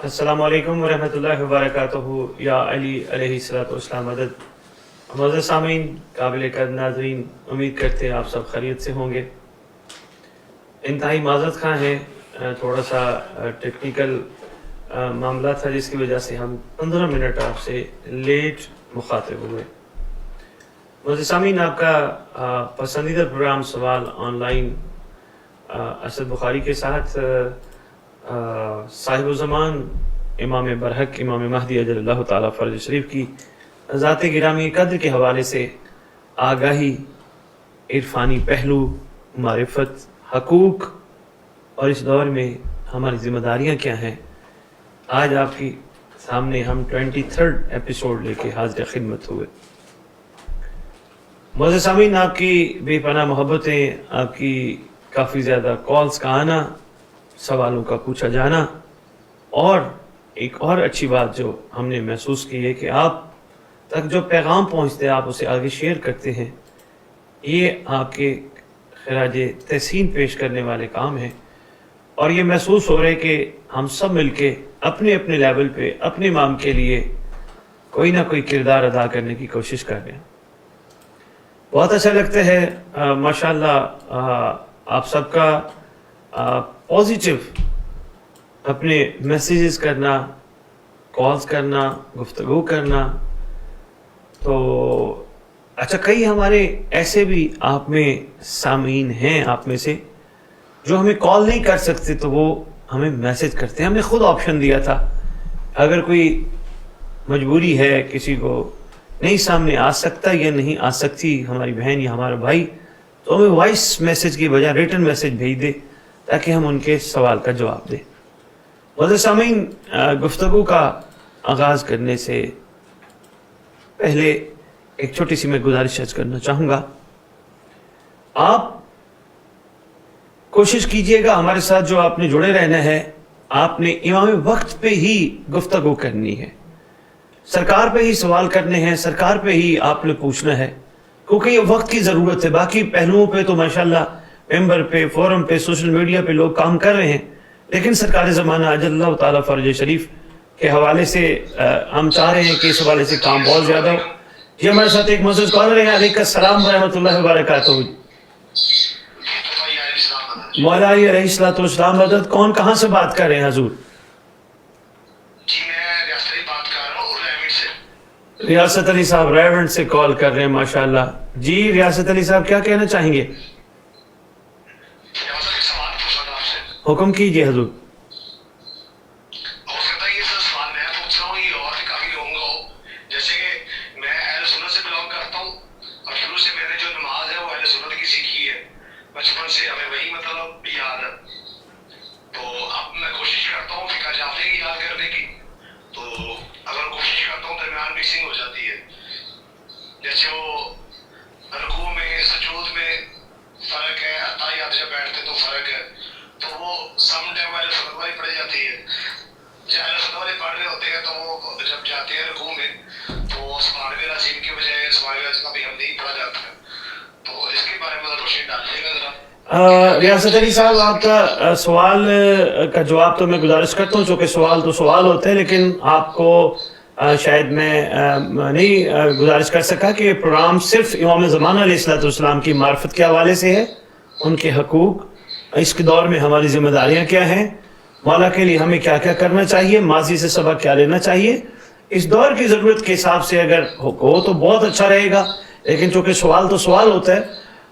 السلام علیکم ورحمۃ اللہ وبرکاتہ. یا علی علیہ الصلوۃ والسلام مدد. معزز سامعین، قابل قدر ناظرین، امید کرتے ہیں آپ سب خیریت سے ہوں گے. انتہائی معذرت خواہ ہیں، تھوڑا سا ٹیکنیکل معاملہ تھا جس کی وجہ سے ہم 15 منٹ آپ سے لیٹ مخاطب ہوئے. معزز سامعین، آپ کا پسندیدہ پروگرام سوال آن لائن اسد بخاری کے ساتھ صاحب الزمان امام برحق امام مہدی اجل اللہ تعالیٰ فرج شریف کی ذات گرامی قدر کے حوالے سے آگاہی، عرفانی پہلو، معرفت، حقوق اور اس دور میں ہماری ذمہ داریاں کیا ہیں، آج آپ کی سامنے ہم 23rd ایپیسوڈ لے کے حاضر خدمت ہوئے. معزز سامعین، آپ کی بے پناہ محبتیں، آپ کی کافی زیادہ کالز کا آنا، سوالوں کا پوچھا جانا، اور ایک اور اچھی بات جو ہم نے محسوس کی ہے کہ آپ تک جو پیغام پہنچتے ہیں آپ اسے آگے شیئر کرتے ہیں. یہ آپ کے خراج تحسین پیش کرنے والے کام ہیں، اور یہ محسوس ہو رہا ہے کہ ہم سب مل کے اپنے اپنے لیول پہ اپنے امام کے لیے کوئی نہ کوئی کردار ادا کرنے کی کوشش کر رہے ہیں. بہت اچھا لگتا ہے. ماشاءاللہ آپ سب کا پازیٹیو اپنے میسیجز کرنا، کالز کرنا، گفتگو کرنا. تو اچھا، کئی ہمارے ایسے بھی آپ میں سامعین ہیں آپ میں سے جو ہمیں کال نہیں کر سکتے تو وہ ہمیں میسیج کرتے ہیں. ہم نے خود آپشن دیا تھا، اگر کوئی مجبوری ہے، کسی کو نہیں سامنے آ سکتا یا نہیں آ سکتی ہماری بہن یا ہمارا بھائی، تو ہمیں وائس میسیج کی بجائے ریٹن میسیج بھیج دے تاکہ ہم ان کے سوال کا جواب دیں. معزز سامعین، گفتگو کا آغاز کرنے سے پہلے ایک چھوٹی سی میں گزارش کرنا چاہوں گا. آپ کوشش کیجئے گا ہمارے ساتھ، جو آپ نے جڑے رہنا ہے، آپ نے امام وقت پہ ہی گفتگو کرنی ہے، سرکار پہ ہی سوال کرنے ہیں، سرکار پہ ہی آپ نے پوچھنا ہے، کیونکہ یہ وقت کی ضرورت ہے. باقی پہلوؤں پہ تو ماشاءاللہ ممبر پہ، فورم پہ، سوشل میڈیا پہ لوگ کام کر رہے ہیں، لیکن سرکار زمانہ اجل اللہ تعالیٰ فرج شریف کے حوالے سے ہم چاہ رہے ہیں کہ اس حوالے سے کام بہت زیادہ ہو. یہ ہمارے ساتھ ایک معزز کالر ہیں. علیکم السلام ورحمۃ اللہ وبرکاتہ. مولا علی علیہ الصلوۃ والسلام مدد. کون کہاں سے بات کر رہے ہیں حضور؟ جی میں ریاست علی بات کر رہا ہوں ریونٹ سے. ریاست علی صاحب ریونٹ سے کال کر رہے ہیں، ماشاءاللہ. جی ریاست علی صاحب، کیا کہنا چاہیں گے؟ ایک سوال پوچھنا تھا آپ سے. حکم کیجئے حضور. ہو سکتا ہے یہ سوال میں پوچھ رہا ہوں یہ اور بھی کافی لوگوں کا ہو. جیسے کہ میں اہل سنت سے بلانگ کرتا ہوں اور شروع سے میں نے جو نماز ہے وہ اہل سنت کی سیکھی ہے، بچپن سے ہمیں وہی مطلب یاد ہے. تو اب میں کوشش کرتا ہوں فقہ جعفری کی یاد کرنے کی، تو اگر کوشش کرتا ہوں درمیان مکسنگ ہو جاتی ہے. جیسے وہ رکوع میں، سجود میں فرق ہے، اتحیات جب بیٹھتے تو فرق ہے، تو وہ سم ٹائم والے سنت والی پڑھ جاتی ہے. جب اہل سنت والے پڑھ رہے ہوتے ہیں تو وہ جب جاتے ہیں رکوع میں تو سبحان اللہ العظیم کی بجائے سبحان اللہ العظیم کا بھی حمد ہی پڑھا جاتا ہے. تو اس کے بارے میں روشنی ڈالیے گا ذرا. ریاست علی صاحب، آپ کا سوال کا جواب تو میں گزارش کرتا ہوں، چونکہ سوال تو سوال ہوتے ہیں، لیکن آپ کو شاید میں نہیں گزارش کر سکا کہ پروگرام صرف امام زمانہ علیہ الصلوۃ والسلام کی معرفت کے حوالے سے ہے، ان کے حقوق، اس کے دور میں ہماری ذمہ داریاں کیا ہیں، مولا کے لیے ہمیں کیا کیا کرنا چاہیے، ماضی سے سبق کیا لینا چاہیے. اس دور کی ضرورت کے حساب سے اگر ہو تو بہت اچھا رہے گا، لیکن چونکہ سوال تو سوال ہوتا ہے.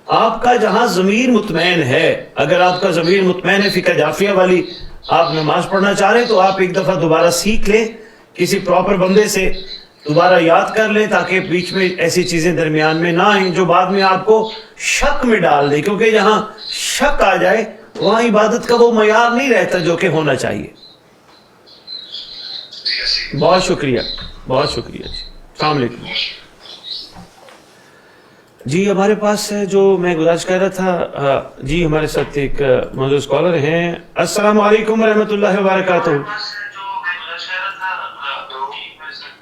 آپ کا جہاں ضمیر مطمئن ہے، اگر آپ کا ضمیر مطمئن ہے فقہ جعفریہ والی آپ نماز پڑھنا چاہ رہے ہیں، تو آپ ایک دفعہ دوبارہ سیکھ لیں، کسی پراپر بندے سے دوبارہ یاد کر لیں، تاکہ بیچ میں ایسی چیزیں درمیان میں نہ آئیں جو بعد میں آپ کو شک میں ڈال دیں. کیونکہ جہاں شک آ جائے وہاں عبادت کا وہ معیار نہیں رہتا جو کہ ہونا چاہیے. بہت شکریہ، بہت شکریہ. جی السلام علیکم. جی ہمارے پاس جو میں گزارش کر رہا تھا، جی ہمارے ساتھ ایک معزز کالر ہیں. السلام علیکم ورحمۃ اللہ وبرکاتہ.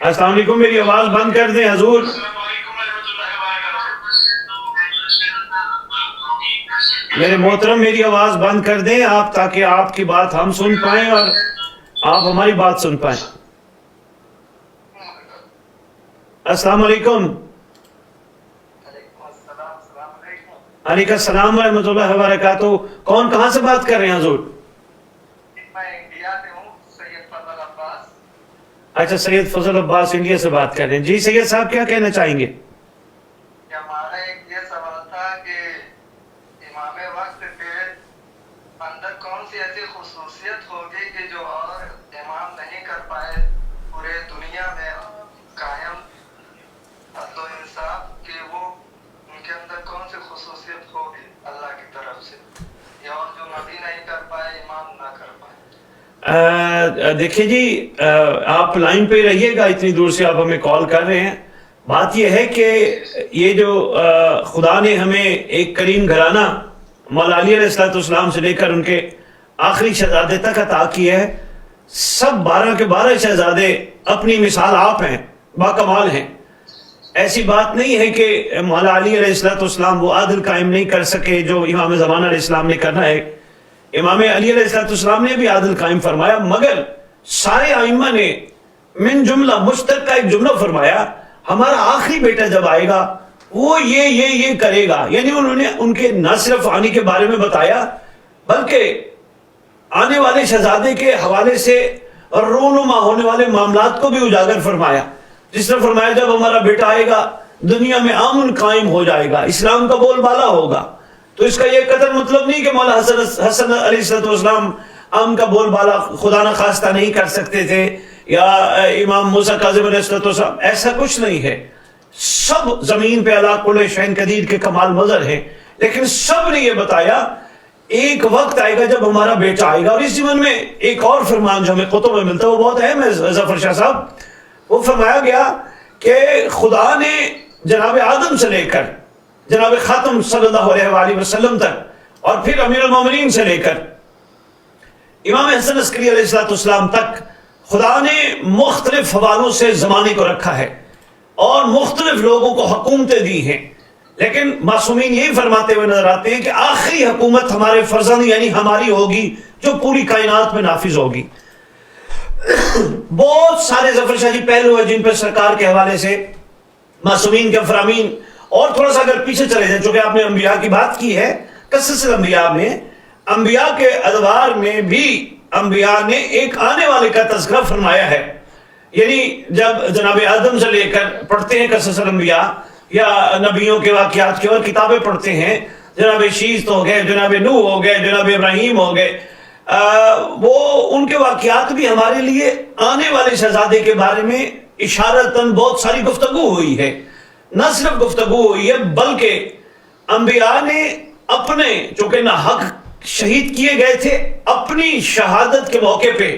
السلام علیکم. میری آواز بند کر دیں حضور. میرے محترم، میری آواز بند کر دیں آپ، تاکہ آپ کی بات ہم سن پائیں اور آپ ہماری بات سن پائیں. السلام علیکم. وعلیکم السلام ورحمۃ اللہ وبرکاتہ. کون کہاں سے بات کر رہے ہیں حضور؟ میں انڈیا سے ہوں، سید فضل عباس. اچھا سید فضل عباس انڈیا سے بات کر رہے ہیں. جی سید صاحب کیا کہنا چاہیں گے؟ ہمارا ایک یہ سوال تھا کہ امام وقت کے اندر کون سی ایسی خصوصیت ہوگی کہ جو اور امام نہیں کر پائے پورے دنیا میں قائم عدل و انصاف، کہ وہ ان کے اندر کون سی خصوصیت ہوگی اللہ کی طرف سے، یا اور جو نبی نہیں کر پائے امام نہ کر پائے. دیکھیں جی آپ لائن پہ رہیے گا، اتنی دور سے آپ ہمیں کال کر رہے ہیں. بات یہ ہے کہ یہ جو خدا نے ہمیں ایک کریم گھرانہ مولا علی علیہ السلام سے لے کر ان کے آخری شہزادے تک عطا کیا ہے. سب 12 کے 12 شہزادے اپنی مثال آپ ہیں، باکمال ہیں. ایسی بات نہیں ہے کہ مولا علی علیہ السلام وہ عادل قائم نہیں کر سکے جو امام زمانہ علیہ السلام نے کرنا ہے. امام علی علیہ السلام نے بھی عادل قائم فرمایا، مگر سارے ائمہ نے من جملہ مشترکہ ایک جملہ فرمایا، ہمارا آخری بیٹا جب آئے گا وہ یہ کرے گا. یعنی انہوں نے ان کے نہ صرف آنے کے بارے میں بتایا بلکہ آنے والے شہزادے کے حوالے سے رونما ہونے والے معاملات کو بھی اجاگر فرمایا. جس نے فرمایا جب ہمارا بیٹا آئے گا دنیا میں امن قائم ہو جائے گا، اسلام کا بول بالا ہوگا. تو اس کا یہ قدر مطلب نہیں کہ مولا حسن علیہ السلام امن کا بول بالا خدا نہ خواستہ نہیں کر سکتے تھے، یا امام موسیٰ کاظم علیہ السلام، ایسا کچھ نہیں ہے. سب زمین پہ اللہ کل شیء قدیر کے کمال مظہر ہیں، لیکن سب نے یہ بتایا ایک وقت آئے گا جب ہمارا بیٹا آئے گا. اور اس ضمن میں ایک اور فرمان جو ہمیں کتب میں ملتا ہے وہ بہت اہم ہے ظفر شاہ صاحب. وہ فرمایا گیا کہ خدا نے جناب آدم سے لے کر جناب خاتم صلی اللہ علیہ وآلہ وسلم تک، اور پھر امیر المومنین سے لے کر امام حسن عسکری علیہ السلام تک خدا نے مختلف حوالوں سے زمانے کو رکھا ہے اور مختلف لوگوں کو حکومتیں دی ہیں. لیکن معصومین یہی فرماتے ہوئے نظر آتے ہیں کہ آخری حکومت ہمارے فرزند یعنی ہماری ہوگی، جو پوری کائنات میں نافذ ہوگی. بہت سارے ظفر شاہ جی پہلو ہیں جن پہ سرکار کے حوالے سے معصومین کے فرامین. اور تھوڑا سا اگر پیچھے چلے جائیں، چونکہ آپ نے انبیاء کی بات کی ہے، قصص الانبیاء میں انبیاء کے ادوار میں بھی انبیاء نے ایک آنے والے کا تذکرہ فرمایا ہے. یعنی جب جناب آدم سے لے کر پڑھتے ہیں قصص الانبیاء یا نبیوں کے واقعات کی اور کتابیں پڑھتے ہیں، جناب شیز تو ہو گئے، جناب نوح ہو گئے، جناب ابراہیم ہو گئے، وہ ان کے واقعات بھی ہمارے لیے آنے والے شہزادے کے بارے میں اشارتاً بہت ساری گفتگو ہوئی ہے. نہ صرف گفتگو ہوئی ہے بلکہ انبیاء نے اپنے، چونکہ نہ حق شہید کیے گئے تھے، اپنی شہادت کے موقع پہ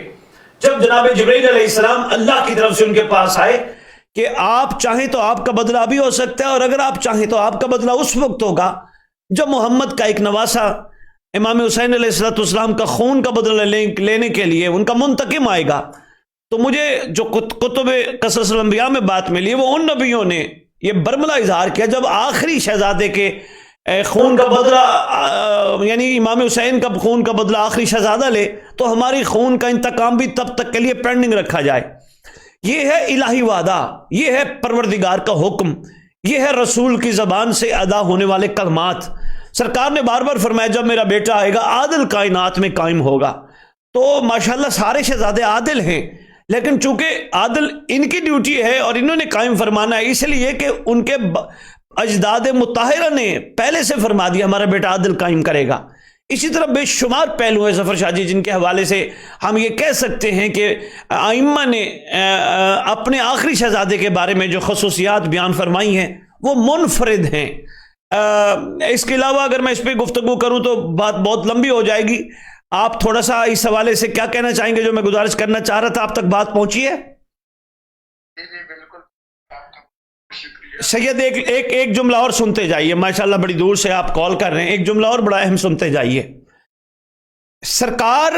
جب جناب جبرائیل علیہ السلام اللہ کی طرف سے ان کے پاس آئے کہ آپ چاہیں تو آپ کا بدلہ بھی ہو سکتا ہے، اور اگر آپ چاہیں تو آپ کا بدلہ اس وقت ہوگا جب محمد کا ایک نواسا امام حسین علیہ السلام کا خون کا بدلہ لینے کے لیے ان کا منتقم آئے گا. تو مجھے جو کتب قصص الانبیاء میں بات ملی وہ ان نبیوں نے یہ برملا اظہار کیا جب آخری شہزادے کے خون کا بدلہ، یعنی امام حسین کا خون کا بدلہ آخری شہزادہ لے تو ہماری خون کا انتقام بھی تب تک کے لیے پینڈنگ رکھا جائے. یہ ہے الہی وعدہ، یہ ہے پروردگار کا حکم، یہ ہے رسول کی زبان سے ادا ہونے والے کلمات. سرکار نے بار بار فرمایا جب میرا بیٹا آئے گا عادل کائنات میں قائم ہوگا. تو ماشاءاللہ سارے شہزادے عادل ہیں، لیکن چونکہ عادل ان کی ڈیوٹی ہے اور انہوں نے قائم فرمانا ہے، اس لیے کہ ان کے اجداد مطہرہ نے پہلے سے فرما دیا ہمارا بیٹا عادل قائم کرے گا. اسی طرح بے شمار پہلو ہیں ظفر شاہ جی جن کے حوالے سے ہم یہ کہہ سکتے ہیں کہ ائمہ نے اپنے آخری شہزادے کے بارے میں جو خصوصیات بیان فرمائی ہیں وہ منفرد ہیں. اس کے علاوہ اگر میں اس پہ گفتگو کروں تو بات بہت لمبی ہو جائے گی. آپ تھوڑا سا اس حوالے سے کیا کہنا چاہیں گے جو میں گزارش کرنا چاہ رہا تھا؟ آپ تک بات پہنچی ہے؟ جی بالکل. سید ایک جملہ اور سنتے جائیے، ماشاءاللہ بڑی دور سے آپ کال کر رہے ہیں، ایک جملہ اور بڑا اہم سنتے جائیے. سرکار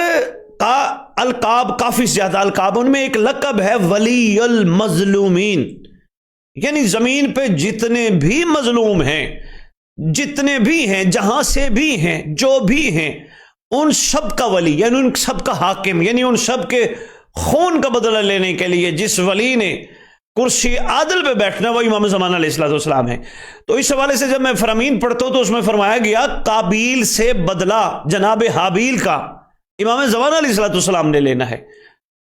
کا القاب کافی زیادہ القاب، ان میں ایک لقب ہے ولی المظلومین، یعنی زمین پہ جتنے بھی مظلوم ہیں، جتنے بھی ہیں، جہاں سے بھی ہیں، جو بھی ہیں، ان سب کا ولی، یعنی ان سب کا حاکم، یعنی ان سب کے خون کا بدلہ لینے کے لیے جس ولی نے کرسی عادل پہ بیٹھنا وہ امام زمانہ علیہ الصلوۃ والسلام ہے۔ تو اس حوالے سے جب میں فرامین پڑھتا ہوں تو اس میں فرمایا گیا قابیل سے بدلہ جناب حابیل کا امام زمانہ علیہ الصلوۃ والسلام نے لینا ہے۔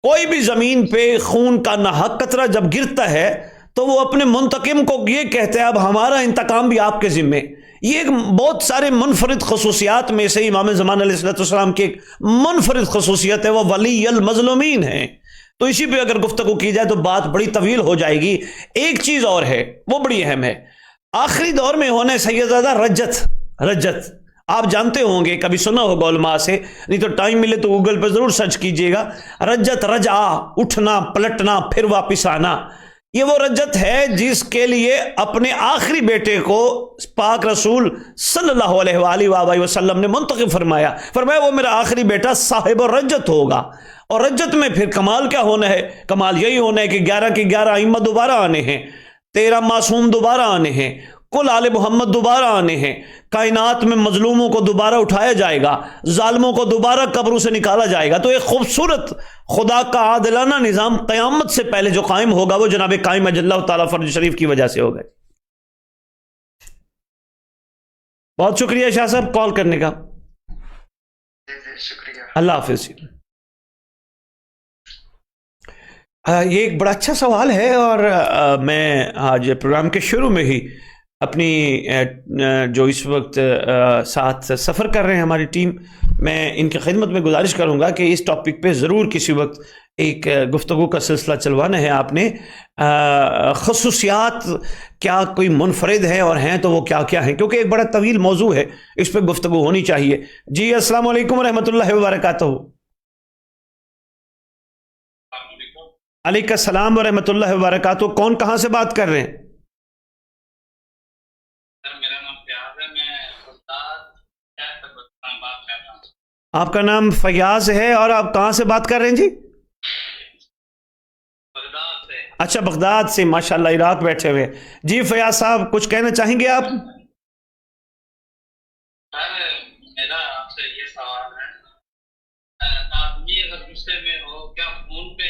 کوئی بھی زمین پہ خون کا ناحق قطرہ جب گرتا ہے تو وہ اپنے منتقم کو یہ کہتے ہیں اب ہمارا انتقام بھی آپ کے ذمے۔ یہ ایک بہت سارے منفرد خصوصیات میں سے امام زمان علیہ السلام کی ایک منفرد خصوصیت ہے، وہ ولی المظلومین ہیں۔ تو اسی پہ اگر گفتگو کی جائے تو بات بڑی طویل ہو جائے گی۔ ایک چیز اور ہے وہ بڑی اہم ہے، آخری دور میں ہونے سیدزادہ رجت آپ جانتے ہوں گے، کبھی سنا ہوگا علماء سے، نہیں تو ٹائم ملے تو گوگل پہ ضرور سرچ کیجئے گا۔ رجت رجع، اٹھنا پلٹنا پھر واپس آنا، یہ وہ رجت ہے جس کے لیے اپنے آخری بیٹے کو پاک رسول صلی اللہ علیہ وآلہ وسلم نے منتخب فرمایا وہ میرا آخری بیٹا صاحب رجت ہوگا۔ اور رجت میں پھر کمال کیا ہونا ہے؟ کمال یہی ہونا ہے کہ 11 کے 11 ائمہ دوبارہ آنے ہیں، 13 معصوم دوبارہ آنے ہیں، کل آل محمد دوبارہ آنے ہیں، کائنات میں مظلوموں کو دوبارہ اٹھایا جائے گا، ظالموں کو دوبارہ قبروں سے نکالا جائے گا۔ تو ایک خوبصورت خدا کا عادلانہ نظام قیامت سے پہلے جو قائم ہوگا وہ جناب قائم اجل اللہ تعالیٰ فرج شریف کی وجہ سے ہوگا۔ بہت شکریہ شاہ صاحب کال کرنے کا، شکریہ، اللہ حافظ۔ یہ ایک بڑا اچھا سوال ہے، اور میں آج پروگرام کے شروع میں ہی اپنی جو اس وقت ساتھ سفر کر رہے ہیں ہماری ٹیم، میں ان کی خدمت میں گزارش کروں گا کہ اس ٹاپک پہ ضرور کسی وقت ایک گفتگو کا سلسلہ چلوانا ہے آپ نے۔ خصوصیات کیا کوئی منفرد ہیں اور ہیں تو وہ کیا کیا ہیں، کیونکہ ایک بڑا طویل موضوع ہے، اس پہ گفتگو ہونی چاہیے۔ جی السلام علیکم ورحمۃ اللہ وبرکاتہ۔ علیکم السلام ورحمۃ اللہ وبرکاتہ۔ کون کہاں سے بات کر رہے ہیں؟ میرا نام فیاض ہے، میں بات کر رہا ہوں۔ آپ کا نام فیاض ہے اور آپ کہاں سے بات کر رہے ہیں جی؟ بغداد سے۔ اچھا بغداد سے، ماشاءاللہ عراق بیٹھے ہوئے۔ جی فیاض صاحب کچھ کہنا چاہیں گے آپ؟ میرا آپ سے یہ سوال ہے، آدمی اگر غصے میں ہو کیا خون پہ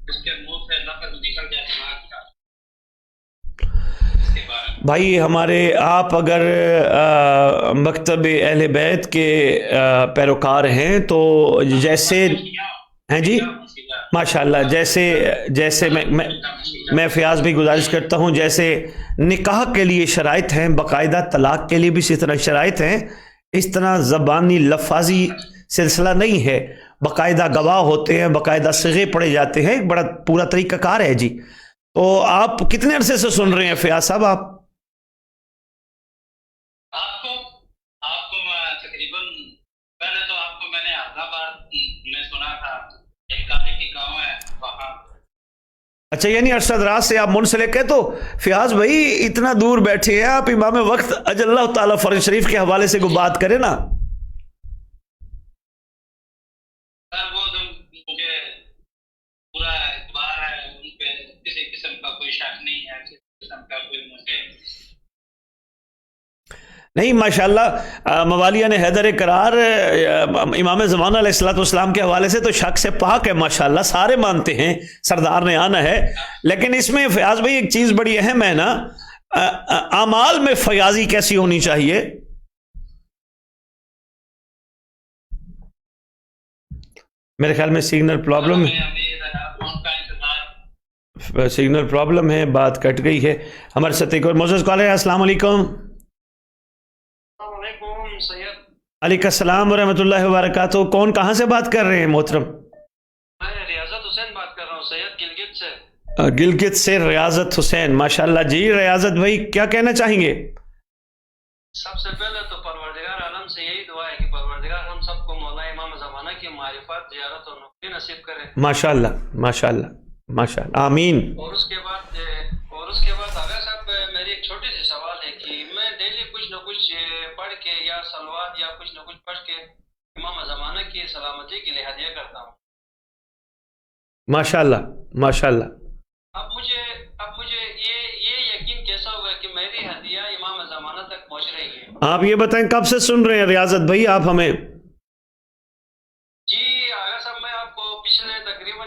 اس کے منہ سے لفظ نکل جائے کیا؟ بھائی ہمارے آپ اگر مکتب اہل بیت کے پیروکار ہیں تو جیسے ہیں جی ماشاءاللہ، جیسے میں فیاض بھی گزارش کرتا ہوں، جیسے نکاح کے لیے شرائط ہیں، باقاعدہ طلاق کے لیے بھی اسی طرح شرائط ہیں، اس طرح زبانی لفاظی سلسلہ نہیں ہے، باقاعدہ گواہ ہوتے ہیں، باقاعدہ صیغے پڑے جاتے ہیں، ایک بڑا پورا طریقہ کار ہے جی۔ تو آپ کتنے عرصے سے سن رہے ہیں فیاض صاحب؟ آپ کو تقریباً پہلے تو آپ کو میں نے حیدرآباد میں سنا تھا، ایک کی گاؤں ہے وہاں۔ اچھا، یعنی ارشد راز سے آپ منسلک ہیں۔ تو فیاض بھائی اتنا دور بیٹھے ہیں آپ، امام وقت اجل اللہ تعالیٰ فرج شریف کے حوالے سے کوئی بات کریں نا۔ وہ تو مجھے پورا اعتبار ہے ان پہ، کسی قسم کا کوئی شک نہیں ہے، کسی قسم کا کوئی مجھے نہیں، ماشاءاللہ موالیان حیدر کرار امام زمانہ علیہ الصلوۃ والسلام کے حوالے سے تو شک سے پاک ہے، ماشاءاللہ سارے مانتے ہیں سردار نے آنا ہے۔ لیکن اس میں فیاض بھائی ایک چیز بڑی اہم ہے نا، اعمال میں فیاضی کیسی ہونی چاہیے؟ میرے خیال میں سگنل پرابلم ہے، بات کٹ گئی ہے۔ ہمارے ساتھ ایک اور معزز کال ہے۔ السلام علیکم۔ علیکم السلام ورحمۃ اللہ وبرکاتہ۔ کون کہاں سے بات کر رہے ہیں محترم؟ میں ریاضت حسین بات کر رہا ہوں سید، گلگت سے۔ گلگت سے ریاضت حسین، ماشاءاللہ جی ریاضت بھائی کیا کہنا چاہیں گے؟ سب سے پہلے تو پروردگار عالم سے یہی دعا ہے کہ پروردگار ہم سب کو مولا امام زمانہ کی معرفت، زیارت اور نوکری نصیب کرے۔ ماشاءاللہ ماشاءاللہ ماشاءاللہ، آمین۔ اور اس کے بعد آغا صاحب میری ایک چھوٹی سی سوال ہے کہ میں ڈیلی کچھ نہ کچھ پڑھ کے یا صلوات یا کچھ نہ کچھ پڑھ کے امام زمانہ کی سلامتی کے لیے ہدیہ کرتا ہوں۔ ماشاءاللہ ماشاءاللہ۔ اب مجھے یہ یقین کیسا ہوگا کہ میری ہدیہ امام زمانہ تک پہنچ رہی ہے؟ آپ یہ بتائیں کب سے سن رہے ہیں ریاضت بھائی آپ ہمیں؟ جی آغا صاحب میں آپ کو پچھلے تقریباً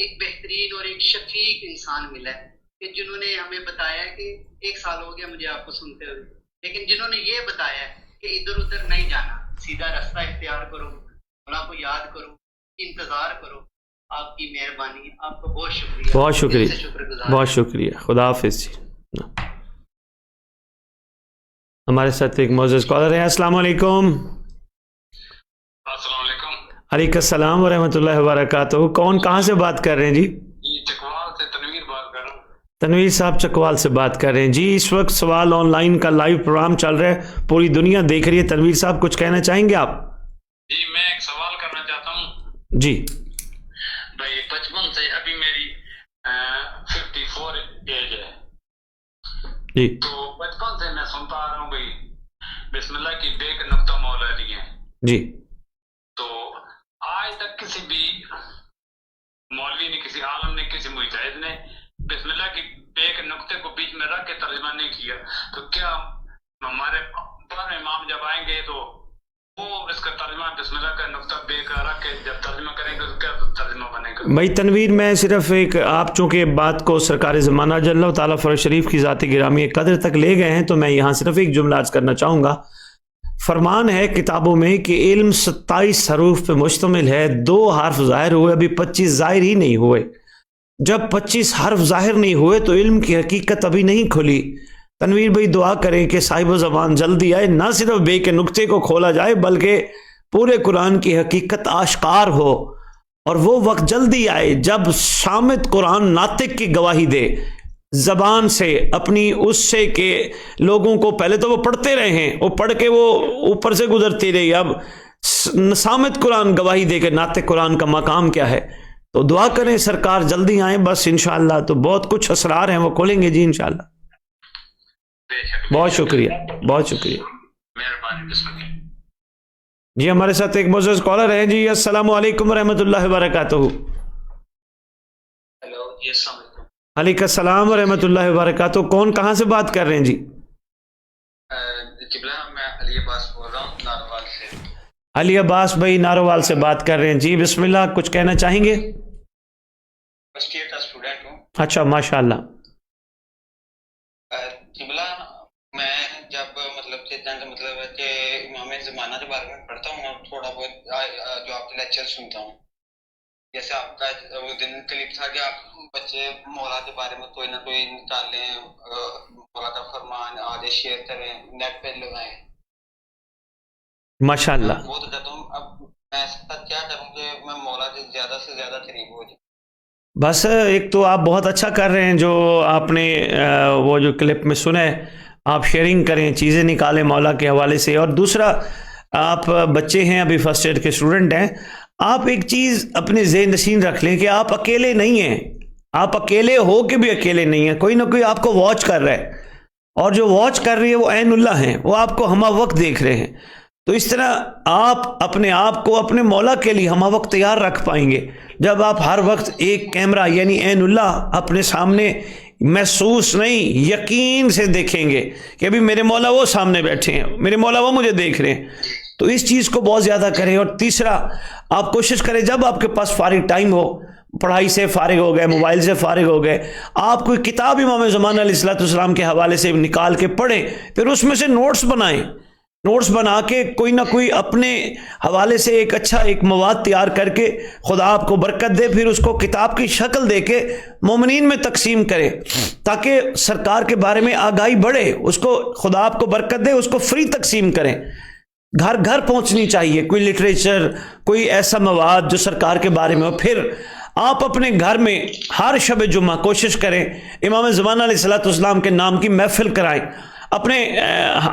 ایک بہترین اور ایک شفیق انسان ملا ہے کہ جنہوں نے ہمیں بتایا کہ 1 سال ہو گیا مجھے آپ کو سنتے ہوئے، لیکن جنہوں نے یہ بتایا کہ ادھر ادھر نہیں جانا، سیدھا رستہ اختیار کرو، اللہ کو یاد کرو، انتظار کرو، آپ کی مہربانی، آپ کو بہت شکریہ، بہت شکریہ، دل سے شکر گزار۔ بہت شکریہ، خدا حافظ جی۔ ہمارے ساتھ ایک معزز کالر ہے، السلام علیکم۔ السلام علیکم علیکم السلام ورحمۃ اللہ وبرکاتہ۔ کون کہاں سے بات کر رہے ہیں جی؟ جی، چکوال سے تنویر بات کر رہا ہوں۔ تنویر صاحب چکوال سے بات کر رہے ہیں جی۔ اس وقت سوال آن لائن کا لائیو پروگرام چل رہا ہے، پوری دنیا دیکھ رہی ہے۔ تنویر صاحب کچھ کہنا چاہیں گے آپ؟ جی، میں ایک سوال کرنا چاہتا ہوں جی بھائی، بچپن سے ابھی میری 54 ایج ہے، جی تو بچپن سے میں سنتا آ رہا ہوں بھائی بسم اللہ کی بے کے نقطہ مولا لی ہیں، جی تو آج تک کسی بھی مولوی نے، کسی عالم نے، کسی مجتہد نے بسم اللہ کی بے کے نقطے کو بیچ میں رکھ کے ترجمہ نہیں کیا، تو کیا ہمارے بعد امام جب آئیں گے تو وہ اس کا ترجمہ بسم اللہ کا نقطہ بے کا رکھ کے جب ترجمہ کریں گے تو کیا ترجمہ بنے گا؟ بھائی تنویر، میں صرف ایک، آپ چونکہ بات کو سرکار زمانہ جل اللہ تعالیٰ فرج شریف کی ذات گرامی قدر تک لے گئے ہیں، تو میں یہاں صرف ایک جملہ عرض کرنا چاہوں گا۔ فرمان ہے کتابوں میں کہ علم 27 حروف پہ مشتمل ہے، 2 حرف ظاہر ہوئے، ابھی 25 ظاہر ہی نہیں ہوئے۔ جب 25 حرف ظاہر نہیں ہوئے تو علم کی حقیقت ابھی نہیں کھلی۔ تنویر بھائی دعا کریں کہ صاحب زبان جلدی آئے، نہ صرف بے کے نقطے کو کھولا جائے بلکہ پورے قرآن کی حقیقت آشکار ہو، اور وہ وقت جلدی آئے جب شامت قرآن ناطق کی گواہی دے زبان سے، اپنی اس سے کہ لوگوں کو، پہلے تو وہ پڑھتے رہے ہیں، وہ پڑھ کے وہ اوپر سے گزرتی رہی، اب سامت قرآن گواہی دے کہ ناطق قرآن کا مقام کیا ہے۔ تو دعا کریں سرکار جلدی آئیں، بس انشاءاللہ تو بہت کچھ اسرار ہیں وہ کھولیں گے جی انشاءاللہ۔ بہت شکریہ، بہت شکریہ، مہربانی، بسم اللہ۔ جی ہمارے ساتھ ایک معزز کالر ہے جی، السلام علیکم ورحمۃ اللہ وبرکاتہ۔ ہیلو جی، السلام علیکم۔ علیکم السلام ورحمۃ اللہ وبرکاتہ۔ کون کہاں سے بات کر رہے ہیں جی؟ قبلہ، میں علی عباس بول رہا ہوں ناروال سے۔ علی عباس بھائی ناروال سے بات کر رہے ہیں جی، بسم اللہ، کچھ کہنا چاہیں گے؟ فرسٹ ایئر کا اسٹوڈنٹ ہوں۔ اچھا، ماشاء اللہ۔ قبلہ، میں جب مطلب ہے کہ امام زمانہ کے بارے میں پڑھتا ہوں، تھوڑا بہت جو آپ کے لیکچر سنتا ہوں، جیسے آپ کا وہ دن کلپ تھا کہ آپ بچے مولا کے بارے میں کوئی نہ کوئی نکال لیں، مولا کا فرمان آگے شیئر کریں، نیٹ پہ لگائیں، ماشاء اللہ۔ بہت چاہتا ہوں۔ اب میں ایسا کیا کروں کہ میں مولا کے زیادہ سے زیادہ قریب ہو جاؤں؟ بس ایک تو آپ بہت اچھا کر رہے ہیں، جو آپ نے وہ جو کلپ میں سنا ہے، آپ شیئرنگ کریں، چیزیں نکالیں مولا کے حوالے سے۔ اور دوسرا، آپ بچے ہیں، ابھی فرسٹ ایئر کے اسٹوڈنٹ ہیں، آپ ایک چیز اپنے ذہن نشین رکھ لیں کہ آپ اکیلے نہیں ہیں، آپ اکیلے ہو کے بھی اکیلے نہیں ہیں، کوئی نہ کوئی آپ کو واچ کر رہا ہے، اور جو واچ کر رہی ہے وہ عین اللہ ہیں، وہ آپ کو ہمہ وقت دیکھ رہے ہیں۔ تو اس طرح آپ اپنے آپ کو اپنے مولا کے لیے ہمہ وقت تیار رکھ پائیں گے جب آپ ہر وقت ایک کیمرہ یعنی عین اللہ اپنے سامنے محسوس نہیں، یقین سے دیکھیں گے کہ ابھی میرے مولا وہ سامنے بیٹھے ہیں، میرے مولا وہ مجھے دیکھ رہے ہیں۔ تو اس چیز کو بہت زیادہ کریں۔ اور تیسرا، آپ کوشش کریں جب آپ کے پاس فارغ ٹائم ہو، پڑھائی سے فارغ ہو گئے، موبائل سے فارغ ہو گئے، آپ کوئی کتاب امام زمانہ علیہ السلام کے حوالے سے نکال کے پڑھیں، پھر اس میں سے نوٹس بنائیں، نوٹس بنا کے کوئی نہ کوئی اپنے حوالے سے ایک اچھا ایک مواد تیار کر کے خدا آپ کو برکت دے، پھر اس کو کتاب کی شکل دے کے مومنین میں تقسیم کرے تاکہ سرکار کے بارے میں آگاہی بڑھے، اس کو خدا آپ کو برکت دے، اس کو فری تقسیم کریں، گھر گھر پہنچنی چاہیے کوئی لٹریچر، کوئی ایسا مواد جو سرکار کے بارے میں ہو۔ پھر آپ اپنے گھر میں ہر شب جمعہ کوشش کریں امام زمانہ علیہ السلام کے نام کی محفل کرائیں، اپنے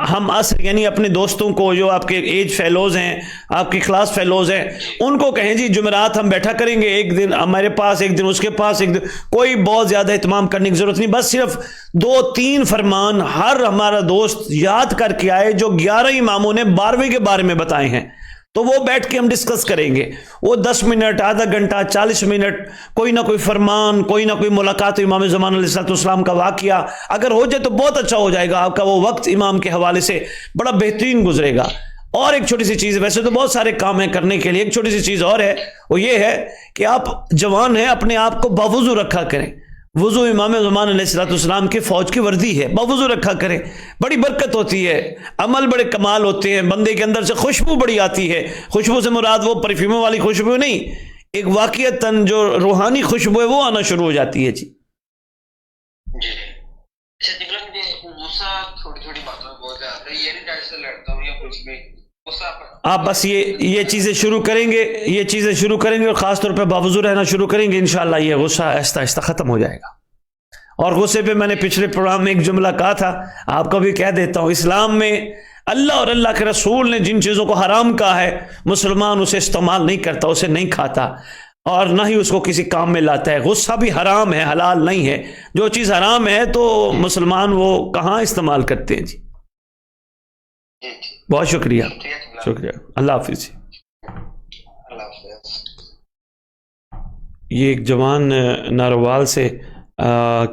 ہم عصر یعنی اپنے دوستوں کو جو آپ کے ایج فیلوز ہیں، آپ کی کلاس فیلوز ہیں، ان کو کہیں جی جمعرات ہم بیٹھا کریں گے، ایک دن ہمارے پاس، ایک دن اس کے پاس، ایک دن، کوئی بہت زیادہ اہتمام کرنے کی ضرورت نہیں، بس صرف 2-3 فرمان ہر ہمارا دوست یاد کر کے آئے جو 11 اماموں نے 12ویں کے بارے میں بتائے ہیں، تو وہ بیٹھ کے ہم ڈسکس کریں گے، وہ 10 منٹ، آدھا گھنٹہ، 40 منٹ، کوئی نہ کوئی فرمان، کوئی نہ کوئی ملاقات امام زمان علیہ السلام کا واقعہ اگر ہو جائے تو بہت اچھا ہو جائے گا، آپ کا وہ وقت امام کے حوالے سے بڑا بہترین گزرے گا۔ اور ایک چھوٹی سی چیز ہے، ویسے تو بہت سارے کام ہیں کرنے کے لیے، ایک چھوٹی سی چیز اور ہے، وہ یہ ہے کہ آپ جوان ہیں، اپنے آپ کو باوضو رکھا کریں۔ وضو امام زمان علیہ الصلوۃ والسلام کی فوج کی وردی ہے، باوضو رکھا کریں، بڑی برکت ہوتی ہے، عمل بڑے کمال ہوتے ہیں، بندے کے اندر سے خوشبو بڑی آتی ہے۔ خوشبو سے مراد وہ پرفیوموں والی خوشبو نہیں، ایک واقعتاً جو روحانی خوشبو ہے وہ آنا شروع ہو جاتی ہے۔ جی جی اچھا جی، غصہ چھوٹی چھوٹی باتوں میں بہت زیادہ ہے، یہ نہیں ڈیڈ سے لڑتا ہوں یا کچھ بھی غصہ آپ بس یہ چیزیں شروع کریں گے، یہ چیزیں شروع کریں گے اور خاص طور پہ باوضو رہنا شروع کریں گے، انشاءاللہ یہ غصہ آہستہ آہستہ ختم ہو جائے گا۔ اور غصے پہ میں نے پچھلے پروگرام میں ایک جملہ کہا تھا، آپ کو بھی کہہ دیتا ہوں، اسلام میں اللہ اور اللہ کے رسول نے جن چیزوں کو حرام کہا ہے، مسلمان اسے استعمال نہیں کرتا، اسے نہیں کھاتا اور نہ ہی اس کو کسی کام میں لاتا ہے۔ غصہ بھی حرام ہے، حلال نہیں ہے۔ جو چیز حرام ہے تو مسلمان وہ کہاں استعمال کرتے ہیں۔ جی بہت شکریہ، شکریہ، اللہ حافظ۔ جی اللہ حافظ۔ یہ ایک جوان ناروال سے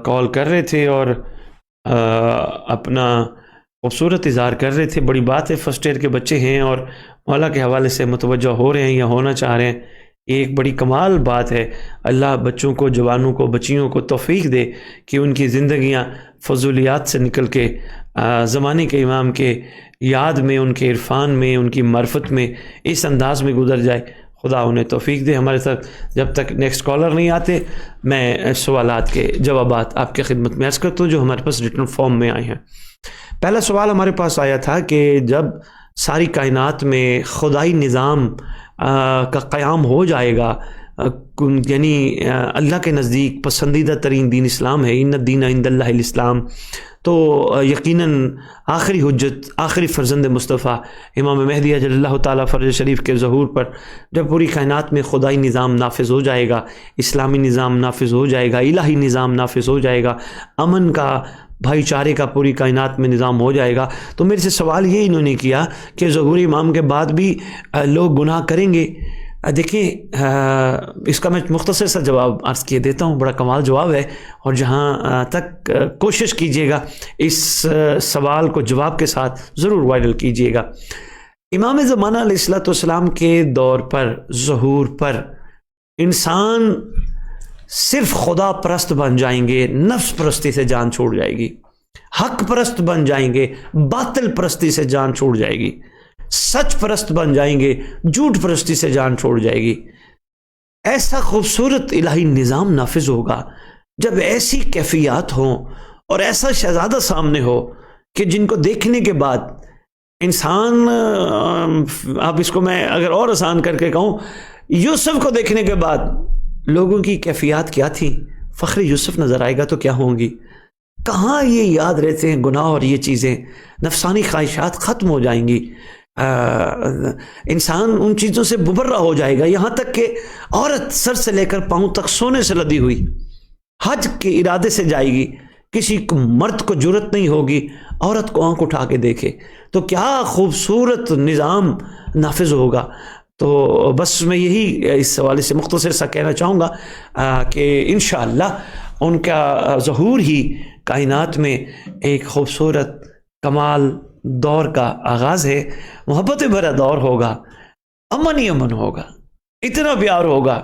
کال کر رہے تھے اور اپنا خوبصورت اظہار کر رہے تھے، بڑی بات ہے، فرسٹ ایئر کے بچے ہیں اور مولا کے حوالے سے متوجہ ہو رہے ہیں یا ہونا چاہ رہے ہیں، یہ ایک بڑی کمال بات ہے۔ اللہ بچوں کو، جوانوں کو، بچیوں کو توفیق دے کہ ان کی زندگیاں فضولیات سے نکل کے زمانے کے امام کے یاد میں، ان کے عرفان میں، ان کی معرفت میں اس انداز میں گزر جائے۔ خدا انہیں توفیق دے۔ ہمارے ساتھ جب تک نیکسٹ کالر نہیں آتے، میں سوالات کے جوابات آپ کے خدمت میں عرض کرتا ہوں جو ہمارے پاس ریٹن فارم میں آئے ہیں۔ پہلا سوال ہمارے پاس آیا تھا کہ جب ساری کائنات میں خدائی نظام کا قیام ہو جائے گا، یعنی اللہ کے نزدیک پسندیدہ ترین دین اسلام ہے، ان الدین عند اللہ الاسلام، تو یقیناً آخری حجت، آخری فرزند مصطفیٰ امام مہدی اجل اللہ تعالیٰ فرج شریف کے ظہور پر جب پوری کائنات میں خدائی نظام نافذ ہو جائے گا، اسلامی نظام نافذ ہو جائے گا، الہی نظام نافذ ہو جائے گا، امن کا، بھائی چارے کا پوری کائنات میں نظام ہو جائے گا، تو میرے سے سوال یہ انہوں نے کیا کہ ظہور امام کے بعد بھی لوگ گناہ کریں گے۔ دیکھیں اس کا میں مختصر سا جواب عرض کیے دیتا ہوں، بڑا کمال جواب ہے، اور جہاں تک کوشش کیجئے گا اس سوال کو جواب کے ساتھ ضرور وائرل کیجئے گا۔ امام زمانہ علیہ الصلوۃ والسلام کے دور پر، ظہور پر، انسان صرف خدا پرست بن جائیں گے، نفس پرستی سے جان چھوڑ جائے گی، حق پرست بن جائیں گے، باطل پرستی سے جان چھوڑ جائے گی، سچ پرست بن جائیں گے، جھوٹ پرستی سے جان چھوڑ جائے گی۔ ایسا خوبصورت الہی نظام نافذ ہوگا جب ایسی کیفیات ہوں اور ایسا شہزادہ سامنے ہو کہ جن کو دیکھنے کے بعد انسان، اب اس کو میں اگر اور آسان کر کے کہوں، یوسف کو دیکھنے کے بعد لوگوں کی کیفیات کیا تھی؟ فخر یوسف نظر آئے گا تو کیا ہوں گی؟ کہاں یہ یاد رہتے ہیں گناہ اور یہ چیزیں، نفسانی خواہشات ختم ہو جائیں گی، انسان ان چیزوں سے مبرہ ہو جائے گا، یہاں تک کہ عورت سر سے لے کر پاؤں تک سونے سے لدی ہوئی حج کے ارادے سے جائے گی، کسی کو مرد کو جرت نہیں ہوگی عورت کو آنکھ اٹھا کے دیکھے، تو کیا خوبصورت نظام نافذ ہوگا۔ تو بس میں یہی اس حوالے سے مختصر سا کہنا چاہوں گا کہ انشاءاللہ ان کا ظہور ہی کائنات میں ایک خوبصورت کمال دور کا آغاز ہے، محبت بھرا دور ہوگا، امن ہی امن ہوگا، اتنا پیار ہوگا،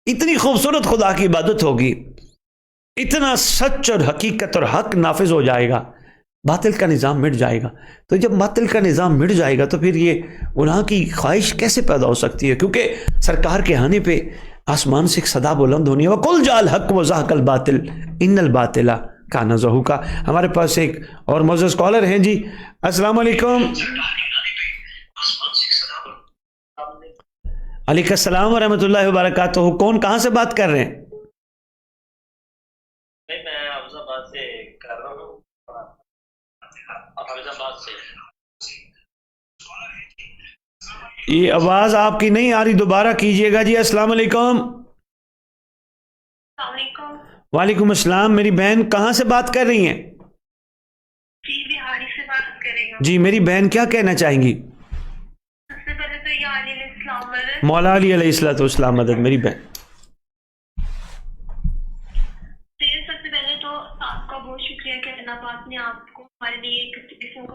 اتنی خوبصورت خدا کی عبادت ہوگی، اتنا سچ اور حقیقت اور حق نافذ ہو جائے گا، باطل کا نظام مٹ جائے گا۔ تو جب باطل کا نظام مٹ جائے گا تو پھر یہ گناہ کی خواہش کیسے پیدا ہو سکتی ہے؟ کیونکہ سرکار کے آنے پہ آسمان سے ایک صدا بلند ہونی ہے، وَقُلْ جَاءَ الْحَقُّ وَزَهَقَ الْبَاطِلُ إِنَّ الْبَاطِلَ كَانَ زَهُوقًا۔ ہمارے پاس ایک اور معزز کالر ہیں جی، السلام علیکم۔ علیکم السلام ورحمۃ اللہ وبرکاتہ۔ کون کہاں سے بات کر رہے ہیں؟ میں حافظ آباد سے کر رہا ہوں، حافظ آباد سے۔ یہ آواز آپ کی نہیں آ رہی، دوبارہ کیجئے گا جی۔ السلام علیکم۔ السلام علیکم۔ وعلیکم السلام۔ میری بہن کہاں سے بات کر رہی ہیں؟ جی بہاری سے بات کر رہی ہوں۔ جی میری بہن کیا کہنا چاہیں گی؟ سب سے پہلے تو یا علی علیہ السلام مدد۔ مولا علی علیہ الصلوۃ والسلام مدد۔ میری بہن سب سے پہلے تو آپ کا بہت شکریہ کہ اللہ پاک نے آپ کو ہمارے لیے ایک قسم کو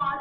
5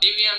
DVM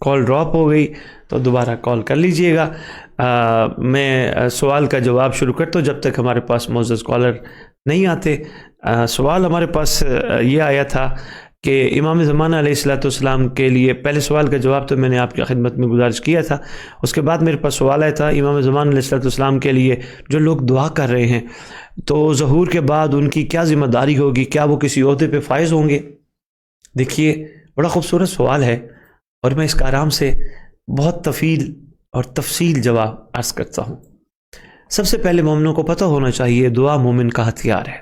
کال ڈراپ ہو گئی تو دوبارہ کال کر لیجئے گا. میں سوال کا جواب شروع کرتا ہوں جب تک ہمارے پاس معزز کالر نہیں آتے. سوال ہمارے پاس یہ آیا تھا کہ امام زمانہ علیہ الصلوۃ والسلام کے لیے، پہلے سوال کا جواب تو میں نے آپ کی خدمت میں گزارش کیا تھا، اس کے بعد میرے پاس سوال آیا تھا امام زمانہ علیہ الصلوۃ والسلام کے لیے جو لوگ دعا کر رہے ہیں تو ظہور کے بعد ان کی کیا ذمہ داری ہوگی، کیا وہ کسی عہدے پہ فائز ہوں گے؟ دیکھیے بڑا خوبصورت سوال ہے اور میں اس کا آرام سے بہت طویل اور تفصیل جواب عرض کرتا ہوں. سب سے پہلے مومنوں کو پتہ ہونا چاہیے دعا مومن کا ہتھیار ہے.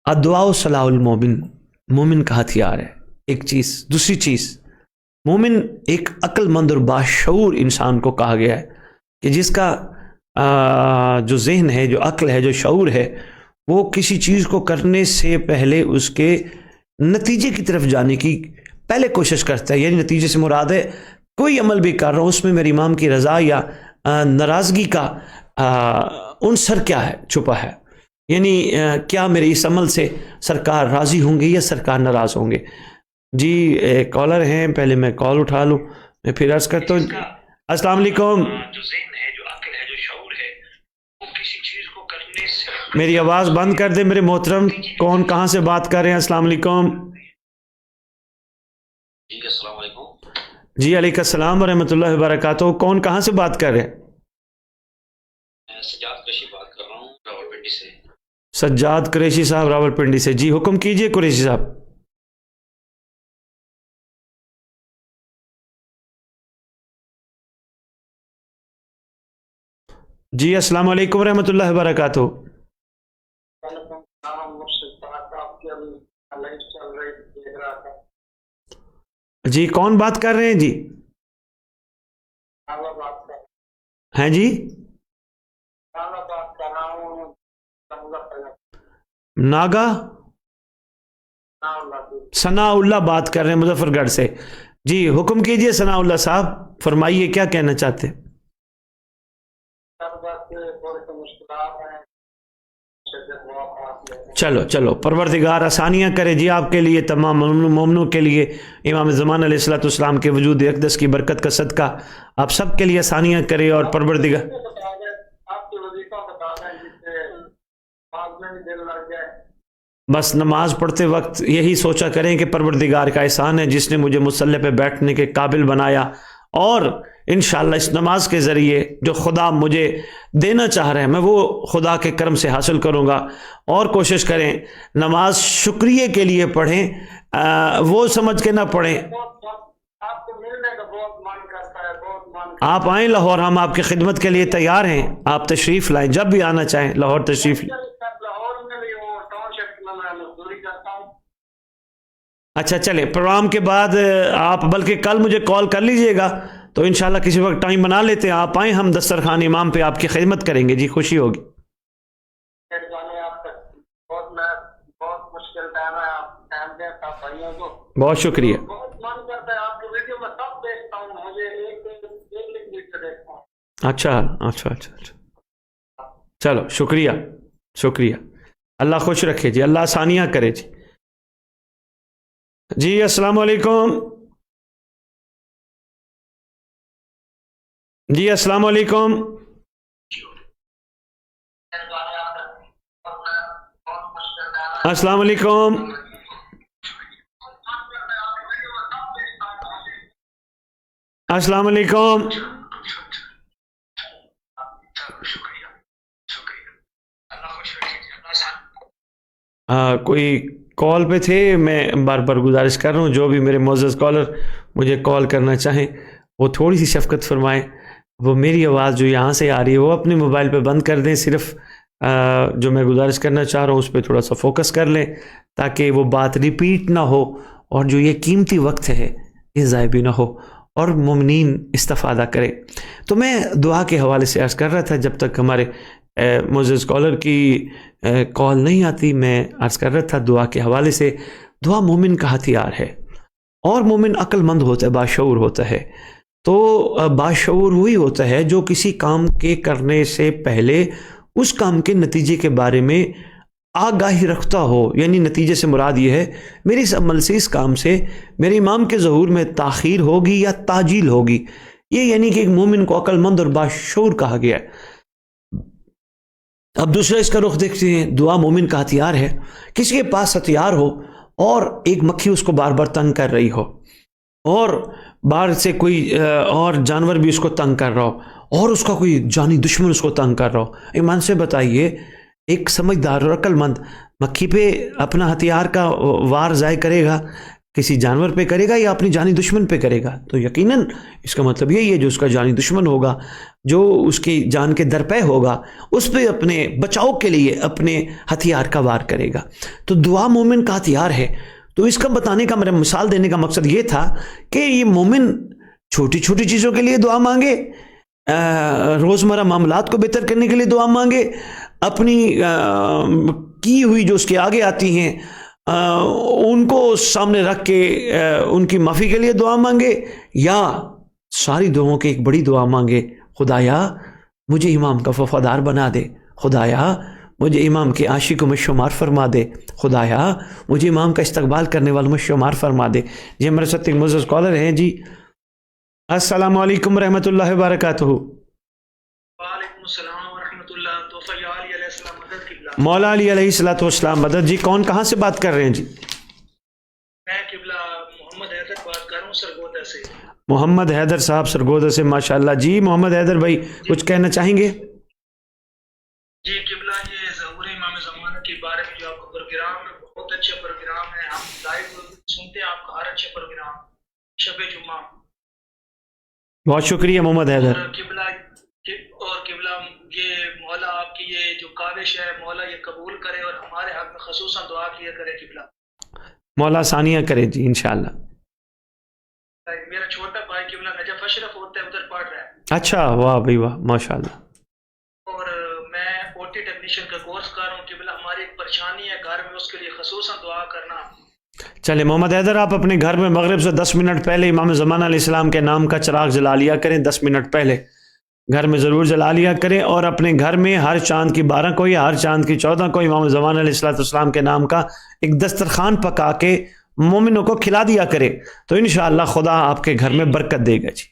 الدعاء سلاح المومن، مومن کا ہتھیار ہے. ایک چیز. دوسری چیز، مومن ایک عقل مند اور باشعور انسان کو کہا گیا ہے کہ جس کا جو ذہن ہے، جو عقل ہے، جو شعور ہے، وہ کسی چیز کو کرنے سے پہلے اس کے نتیجے کی طرف جانے کی پہلے کوشش کرتا ہے. یعنی نتیجے سے مراد ہے کوئی عمل بھی کر رہا ہوں اس میں میرے امام کی رضا یا ناراضگی کا عنصر کیا ہے، چھپا ہے. یعنی کیا میرے اس عمل سے سرکار راضی ہوں گے یا سرکار ناراض ہوں گے. جی کالر ہیں، پہلے میں کال اٹھا لوں، میں پھر عرض کرتا ہوں. السلام علیکم. جو ذہن ہے، جو عقل ہے، جو شعور ہے، وہ کسی چیز کو کرنے سے میری آواز بند کر دیں میرے محترم. کون کہاں سے بات کر رہے ہیں؟ السلام علیکم. جی السلام علیکم. جی علیکم السلام ورحمۃ اللہ وبرکاتہ. کون کہاں سے بات کر رہے ہیں؟ میں سجاد قریشی بات کر رہا ہوں راولپنڈی سے. سجاد قریشی صاحب راولپنڈی سے. جی حکم کیجئے قریشی صاحب. جی السلام علیکم ورحمۃ اللہ وبرکاتہ. جی کون بات کر رہے ہیں؟ جی ہیں جی ناگا ثناء اللہ بات کر رہے ہیں مظفر گڑھ سے. جی حکم کیجئے ثناء اللہ صاحب، فرمائیے کیا کہنا چاہتے ہیں؟ چلو پروردگار آسانیاں کرے جی آپ کے لیے، تمام مومنوں کے لیے. امام زمان علیہ الصلوۃ والسلام کے وجود اقدس کی برکت کا صدقہ آپ سب کے لیے آسانیاں کرے. اور پروردگار بس نماز پڑھتے وقت یہی سوچا کریں کہ پروردگار کا احسان ہے جس نے مجھے مصلی پہ بیٹھنے کے قابل بنایا، اور انشاءاللہ اس نماز کے ذریعے جو خدا مجھے دینا چاہ رہے ہیں میں وہ خدا کے کرم سے حاصل کروں گا. اور کوشش کریں نماز شکریہ کے لیے پڑھیں، وہ سمجھ کے نہ پڑھیں. آپ آئیں لاہور، ہم آپ کی خدمت کے لیے تیار ہیں. آپ تشریف لائیں، جب بھی آنا چاہیں لاہور تشریف لائیں. اچھا چلے پروگرام کے بعد آپ بلکہ کل مجھے کال کر لیجئے گا تو انشاءاللہ کسی وقت ٹائم بنا لیتے ہیں. آپ آئیں، ہم دسترخوان امام پہ آپ کی خدمت کریں گے. جی خوشی ہوگی. بہت شکریہ. اچھا چلو شکریہ. اللہ خوش رکھے جی، اللہ آسانیاں کرے جی. جی السلام علیکم. جی السلام علیکم. السلام علیکم. السلام علیکم. کوئی کال پہ تھے، میں بار بار گزارش کر رہا ہوں جو بھی میرے معزز کالر مجھے کال کرنا چاہیں وہ تھوڑی سی شفقت فرمائیں. وہ میری آواز جو یہاں سے آ رہی ہے وہ اپنے موبائل پہ بند کر دیں، صرف جو میں گزارش کرنا چاہ رہا ہوں اس پہ تھوڑا سا فوکس کر لیں تاکہ وہ بات ریپیٹ نہ ہو اور جو یہ قیمتی وقت ہے یہ ضائع بھی نہ ہو اور مومنین استفادہ کریں. تو میں دعا کے حوالے سے عرض کر رہا تھا، جب تک ہمارے معزز کالر کی کال نہیں آتی میں عرض کر رہا تھا دعا کے حوالے سے. دعا مومن کا ہتھیار ہے اور مومن عقل مند ہوتا ہے، باشعور ہوتا ہے. تو باشعور وہی ہوتا ہے جو کسی کام کے کرنے سے پہلے اس کام کے نتیجے کے بارے میں آگاہی رکھتا ہو، یعنی نتیجے سے مراد یہ ہے میری اس عمل سے، اس کام سے میرے امام کے ظہور میں تاخیر ہوگی یا تاجیل ہوگی. یہ یعنی کہ ایک مومن کو عقل مند اور باشعور کہا گیا ہے. اب دوسرا اس کا رخ دیکھتے ہیں. دعا مومن کا ہتھیار ہے. کسی کے پاس ہتھیار ہو اور ایک مکھی اس کو بار بار تنگ کر رہی ہو، اور باہر سے کوئی اور جانور بھی اس کو تنگ کر رہا ہو، اور اس کا کوئی جانی دشمن اس کو تنگ کر رہا ہو، ایمان سے بتائیے ایک سمجھدار اور عقل مند مکھی پہ اپنا ہتھیار کا وار ضائع کرے گا، کسی جانور پہ کرے گا یا اپنی جانی دشمن پہ کرے گا؟ تو یقیناً اس کا مطلب یہی ہے جو اس کا جانی دشمن ہوگا، جو اس کی جان کے درپے ہوگا، اس پہ اپنے بچاؤ کے لیے اپنے ہتھیار کا وار کرے گا. تو دعا مومن کا ہتھیار ہے. تو اس کا بتانے کا، میرا مثال دینے کا مقصد یہ تھا کہ یہ مومن چھوٹی چھوٹی چیزوں کے لیے دعا مانگے، روزمرہ معاملات کو بہتر کرنے کے لیے دعا مانگے، اپنی کی ہوئی جو اس کے آگے آتی ہیں ان کو سامنے رکھ کے ان کی معافی کے لیے دعا مانگے، یا ساری دعاؤں کی ایک بڑی دعا مانگے، خدایا مجھے امام کا وفادار بنا دے، خدایا مجھے امام کے عاشق میں شمار فرما دے، خدایا مجھے امام کا استقبال کرنے والوں میں شمار فرما دے. جی ہمارے ساتھ ایک معزز کالر ہیں. جی السلام علیکم ورحمۃ اللہ وبرکاتہ. وعلیکم السلام ورحمۃ اللہ. توفیع علی علیہ السلام مدد قبلہ. مولا علی علیہ الصلوۃ والسلام مدد. جی کون کہاں سے بات کر رہے ہیں؟ جی میں قبلہ محمد حیدر بات کر رہا ہوں سرگودا سے. محمد حیدر صاحب سرگودا سے، ماشاء اللہ. جی محمد حیدر بھائی کچھ کہنا چاہیں گے؟ جی قبلہ یہ ظہور امام زمانہ کے بارے میں جو آپ کا پروگرام ہے بہت اچھا پروگرام ہے. ہم لائیو سنتے ہیں آپ کا ہر اچھا پروگرام شب جمعہ. بہت شکریہ محمد حیدر. اور قبلہ یہ مولا آپ کی یہ جو کاوش ہے مولا یہ قبول کرے اور ہمارے حق میں خصوصاً دعا کیا کرے قبلہ. مولا ثانیہ کرے. جی انشاءاللہ. میرا چھوٹا بھائی قبلہ نجف اشرف ہوتا ہے ادھر پڑھ رہا ہے. اچھا واہ بھائی واہ ماشاءاللہ. اور میں او ٹی ٹیکنیشین کا کورس کر رہا ہوں قبلہ. ہماری ایک پریشانی ہے گھر میں، اس کے لیے خصوصاً دعا کرنا. چلے محمد حیدر آپ اپنے گھر میں مغرب سے 10 منٹ پہلے امام زمانہ علیہ السلام کے نام کا چراغ جلا لیا کریں. 10 منٹ پہلے گھر میں ضرور جلا لیا کریں، اور اپنے گھر میں ہر چاند کی 12 کو یا ہر چاند کی 14 کو امام زمانہ علیہ السلام کے نام کا ایک دسترخوان پکا کے مومنوں کو کھلا دیا کرے، تو انشاءاللہ خدا آپ کے گھر میں برکت دے گا. جی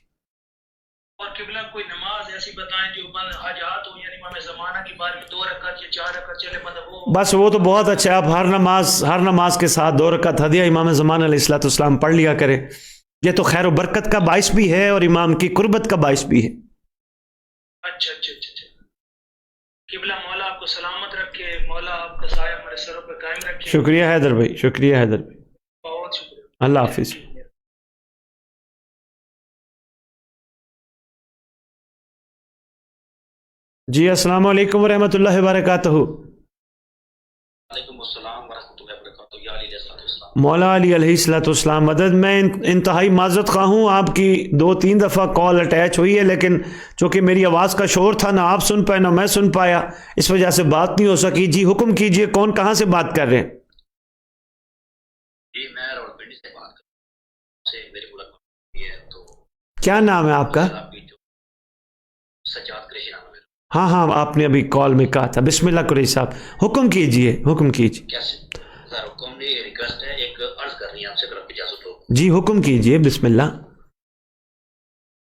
اور قبلہ کوئی نماز ایسی بتائیں جو حاجات ہو، یعنی امام زمانہ کے بارے میں 2 رکعت یا 4 رکعت چلے مطلب وہ. بس وہ تو بہت اچھا ہے. آپ ہر نماز کے ساتھ 2 رکعت ہدیہ امام زمانہ علیہ السلام پڑھ لیا کرے. یہ تو خیر و برکت کا باعث بھی ہے اور امام کی قربت کا باعث بھی ہے. اچھا قبلہ مولا آپ کو سلامت رکھے، مولا آپ کا سایہ ہمارے سروں پہ قائم رکھے. شکریہ حیدر بھائی، شکریہ حیدر بھائی. بہت شکریہ. اللہ حافظ. جی السلام علیکم ورحمۃ اللہ وبرکاتہ. وعلیکم السلام ورحمۃ اللہ وبرکاتہ. یا علی علیہ السلام. مولا علی علیہ الصلوۃ والسلام مدد. میں انتہائی معذرت خواہ ہوں، آپ کی 2-3 دفعہ کال اٹیچ ہوئی ہے، لیکن چونکہ میری آواز کا شور تھا، نہ آپ سن پائے نہ میں سن پایا، اس وجہ سے بات نہیں ہو سکی. جی حکم کیجئے، کون کہاں سے بات کر رہے ہیں؟ جی میں راولپنڈی سے بات کر رہا ہوں. میری ملاقات ہے تو کیا نام ہے آپ کا؟ سجاد قریشی نام ہے. ہاں آپ نے ابھی کال میں کہا تھا. بسم اللہ قریشی صاحب حکم کیجئے، حکم کیجئے. کیسے سر حکم نہیں، ریکویسٹ ہے، ایک عرض کرنی ہے آپ سے اگر آپ کی اجازت ہو. جی حکم کیجئے، بسم اللہ.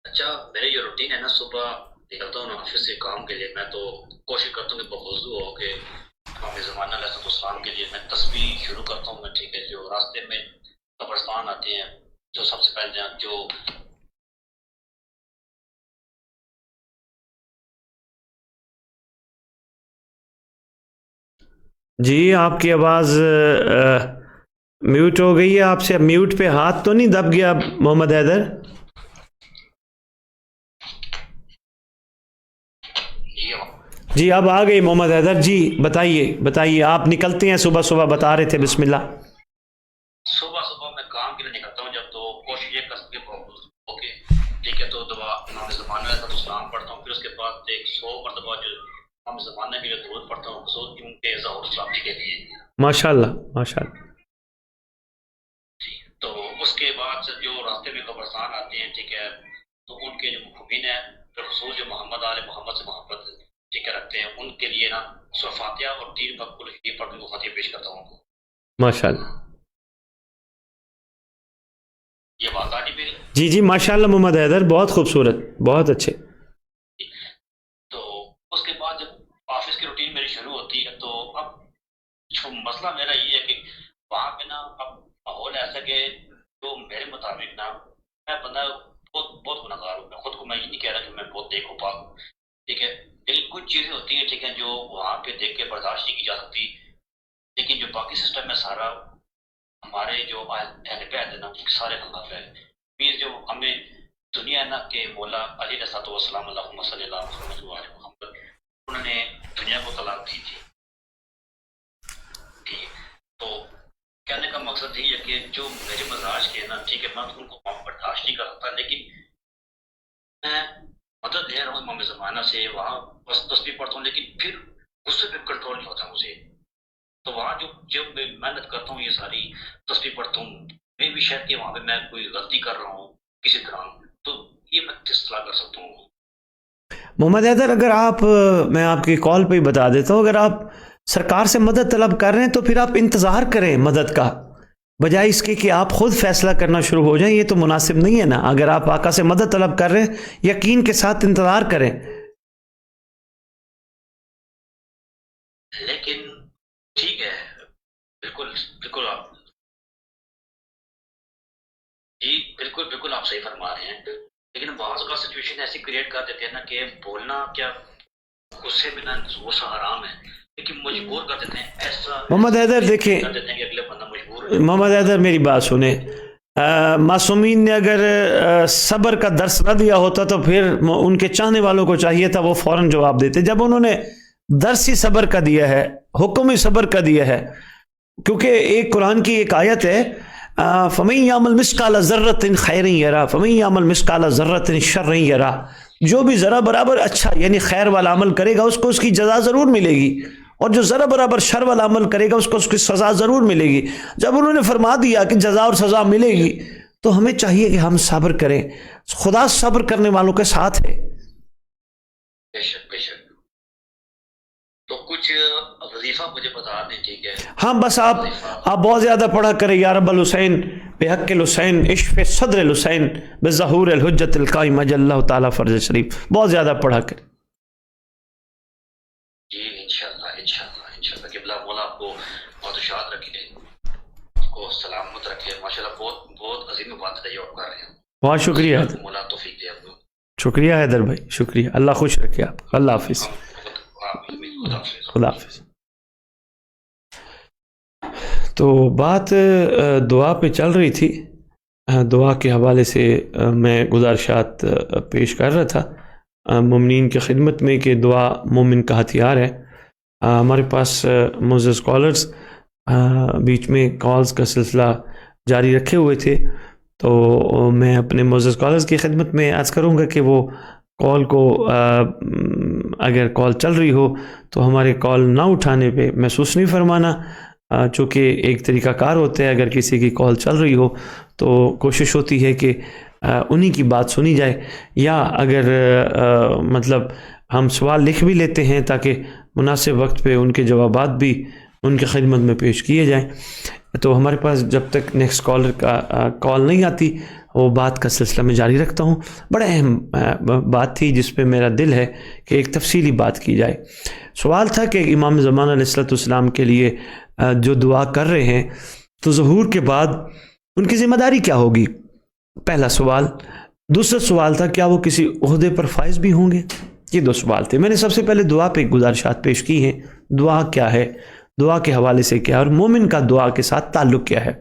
اچھا میری جو روٹین ہے نا، صبح نکلتا ہوں آفس سے کام کے لیے، میں تو کوشش کرتا ہوں کہ بوضو ہو کے امام زمانہ علیہ السلام کے لیے میں تسبیح شروع کرتا ہوں. میں ٹھیک ہے، جو راستے میں قبرستان آتے ہیں جو سب سے پہلے جو جی آپ کی آواز میوٹ ہو گئی ہے. آپ سے میوٹ پہ ہاتھ تو نہیں دب گیا محمد حیدر؟ جی اب آ گئی محمد حیدر. جی بتائیے آپ نکلتے ہیں صبح بتا رہے تھے. بسم اللہ. صبح میں کام کے لیے نکلتا ہوں جب، تو کوشش یہ کرتا ہوں کہ ٹھیک ہے تو دعا امام زمانہ علیہ السلام پڑھتا ہوں. پھر اس کے بعد ایک 100 مرتبہ جو امام زمانہ کے جو درود پڑھتا ہوں خصوص ان کے ظہور اسلامی کے لیے. ماشاءاللہ ماشاءاللہ. تو اس کے بعد جو راستے میں قبرستان آتے ہیں ٹھیک ہے، تو ان کے جو محبین ہیں بالخصوص جو محمد آل محمد سے محبت ذکر رکھتے ہیں ان کے لیے نا سورہ فاتحہ اور 3 وقت کل یہ پڑھ کے وہ فاتحہ پیش کرتا ہوں ان کو. ماشاءاللہ. یہ بات آ میری. جی جی ماشاءاللہ محمد حیدر، بہت خوبصورت، بہت اچھے. تو اس کے بعد جب آفس کی روٹین میری شروع ہوتی ہے تو اب جو مسئلہ میرا یہ ہے کہ وہاں پہ نا اب ماحول ایسا کہ جو میرے مطابق نا میں بندہ بہت گناہ گار ہوں. میں خود کو میں یہ نہیں کہہ رہا کہ میں بہت دیکھ پا ہوں، ٹھیک ہے، لیکن کچھ چیزیں ہوتی ہیں ٹھیک ہے جو وہاں پہ دیکھ کے برداشت نہیں کی جا سکتی، لیکن جو باقی سسٹم ہے سارا ہمارے جو اہل بیت ہے نا ان کے سارے خلاف ہے. مینس جو ہمیں دنیا ہے نا کہ مولا علی علیہ السلام اللہم صلی اللہ علیہ محمد انہوں نے دنیا کو طلاق دی تھی. ٹھیک ہے، تو کہنے کا مقصد یہی ہے کہ جو میرے مزاج کے نا ٹھیک ہے میں ان کو برداشت نہیں کر سکتا، لیکن میں مدد لے رہا ہوں امام زمانہ سے، وہاں بس تسبیح پڑھتا ہوں لیکن پھر غصے پہ کنٹرول نہیں ہوتا مجھے. تو وہاں جب میں محنت کرتا ہوں یہ ساری تسبیح پڑھتا ہوں میں بھی شاید کہ وہاں پہ میں کوئی غلطی کر رہا ہوں کسی طرح، تو یہ میں اصلاح کر سکتا ہوں. محمد حیدر اگر آپ، میں آپ کی کال پہ ہی بتا دیتا ہوں، اگر آپ سرکار سے مدد طلب کر رہے ہیں تو پھر آپ انتظار کریں مدد کا، بجائے اس کے کہ آپ خود فیصلہ کرنا شروع ہو جائیں. یہ تو مناسب نہیں ہے نا. اگر آپ آقا سے مدد طلب کر رہے ہیں یقین کے ساتھ انتظار کریں. لیکن ٹھیک ہے، بالکل بالکل آپ جی بالکل آپ صحیح فرما رہے ہیں، لیکن بعض کا سچویشن ایسی کریٹ کر دیتے ہیں نا کہ بولنا کیا غصے میں نا وہ سا حرام ہے، لیکن مجبور کر دیتے ہیں ایسا. محمد حیدر دیکھیں، کر دیتے ہیں کہ اگلے بندہ مجبور ہے. محمد حیدر میری بات سنیں، معصومین نے اگر صبر کا درس نہ دیا ہوتا تو پھر ان کے چاہنے والوں کو چاہیے تھا وہ فوراً جواب دیتے. جب انہوں نے درس ہی صبر کا دیا ہے، حکم ہی صبر کا دیا ہے، کیونکہ ایک قرآن کی ایک آیت ہے فَمَن يَعْمَلْ مِثْقَالَ ذَرَّةٍ خَيْرًا يَرَهُ وَمَن يَعْمَلْ مِثْقَالَ ذَرَّةٍ شَرًّا يَرَهُ. جو بھی ذرا برابر اچھا یعنی خیر والا عمل کرے گا اس کو اس کی جزا ضرور ملے گی، اور جو ذرا برابر شر والا عمل کرے گا اس کو اس کی سزا ضرور ملے گی. جب انہوں نے فرما دیا کہ جزا اور سزا ملے گی تو ہمیں چاہیے کہ ہم صبر کریں. خدا صبر کرنے والوں کے ساتھ ہے. بے شک. تو کچھ وظیفہ مجھے بتا دیں. ٹھیک ہے، ہاں بس آپ بہت زیادہ پڑھا کریں یا رب الحسین بحق الحسین اشف صدر الحسین بظہور الحجت القائم اجل اللہ تعالیٰ فرض شریف، بہت زیادہ پڑھا کریں. جی انشاءاللہ قبلہ مولا آپ کو بہت شاد رکھے، آپ کو سلامت رکھے. ماشاءاللہ بہت عظیم بات ہے جو آپ کر رہے ہیں. بہت شکریہ مولا توفیق دے آپ کو. شکریہ حیدر بھائی، شکریہ. اللہ خوش رکھے آپ. اللہ حافظ. خدا حافظ. تو بات دعا پہ چل رہی تھی. دعا کے حوالے سے میں گزارشات پیش کر رہا تھا مومنین کی خدمت میں کہ دعا مومن کا ہتھیار ہے. ہمارے پاس معزز اسکالرز بیچ میں کالز کا سلسلہ جاری رکھے ہوئے تھے، تو میں اپنے معزز اسکالرز کی خدمت میں عرض کروں گا کہ وہ کال کو اگر کال چل رہی ہو تو ہمارے کال نہ اٹھانے پہ محسوس نہیں فرمانا، چونکہ ایک طریقہ کار ہوتا ہے اگر کسی کی کال چل رہی ہو تو کوشش ہوتی ہے کہ انہی کی بات سنی جائے، یا اگر مطلب ہم سوال لکھ بھی لیتے ہیں تاکہ مناسب وقت پہ ان کے جوابات بھی ان کی خدمت میں پیش کیے جائیں. تو ہمارے پاس جب تک نیکسٹ کالر کا کال نہیں آتی وہ بات کا سلسلہ میں جاری رکھتا ہوں. بڑا اہم بات تھی جس پہ میرا دل ہے کہ ایک تفصیلی بات کی جائے. سوال تھا کہ امام زمانہ علیہ السلام کے لیے جو دعا کر رہے ہیں تو ظہور کے بعد ان کی ذمہ داری کیا ہوگی، پہلا سوال. دوسرا سوال تھا کیا وہ کسی عہدے پر فائز بھی ہوں گے. یہ دو سوال تھے. میں نے سب سے پہلے دعا پہ گزارشات پیش کی ہیں. دعا کیا ہے، دعا کے حوالے سے کیا، اور مومن کا دعا کے ساتھ تعلق کیا ہے.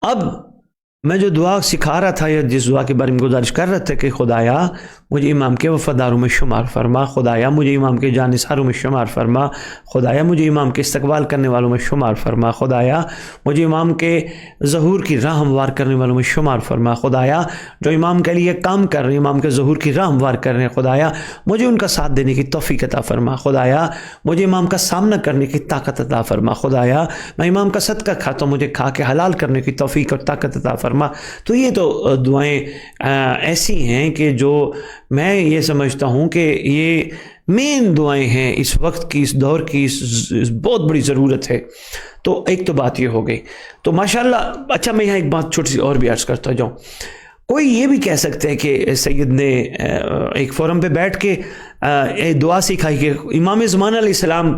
اب میں جو دعا سکھا رہا تھا یا جس دعا کے بارے میں گزارش کر رہا تھا کہ خدایا مجھے امام کے وفاداروں میں شمار فرما، خدایا مجھے امام کے جانثاروں میں شمار فرما، خدایا مجھے امام کے استقبال کرنے والوں میں شمار فرما، خدایا مجھے امام کے ظہور کی راہ ہموار کرنے والوں میں شمار فرما، خدایا جو امام کے لیے کام کر رہے ہیں، امام کے ظہور کی راہ ہموار کر رہے ہیں، خدایا مجھے ان کا ساتھ دینے کی توفیق عطا فرما، خدایا مجھے امام کا سامنا کرنے کی طاقت عطا فرما، خدایا میں امام کا صدقہ کھاتا ہوں، مجھے کھا کے حلال کرنے کی توفیق اور طاقت عطا فرما. فرما. تو یہ تو دعائیں ایسی ہیں کہ جو میں یہ سمجھتا ہوں کہ یہ مین دعائیں ہیں اس وقت کی، اس دور کی، اس بہت بڑی ضرورت ہے. تو ایک تو بات یہ ہو گئی. تو ماشاءاللہ. اچھا میں یہاں ایک بات چھوٹی سی اور بھی عرض کرتا جاؤں. کوئی یہ بھی کہہ سکتے ہیں کہ سید نے ایک فورم پہ بیٹھ کے دعا سکھائی کہ امام زمانہ علیہ السلام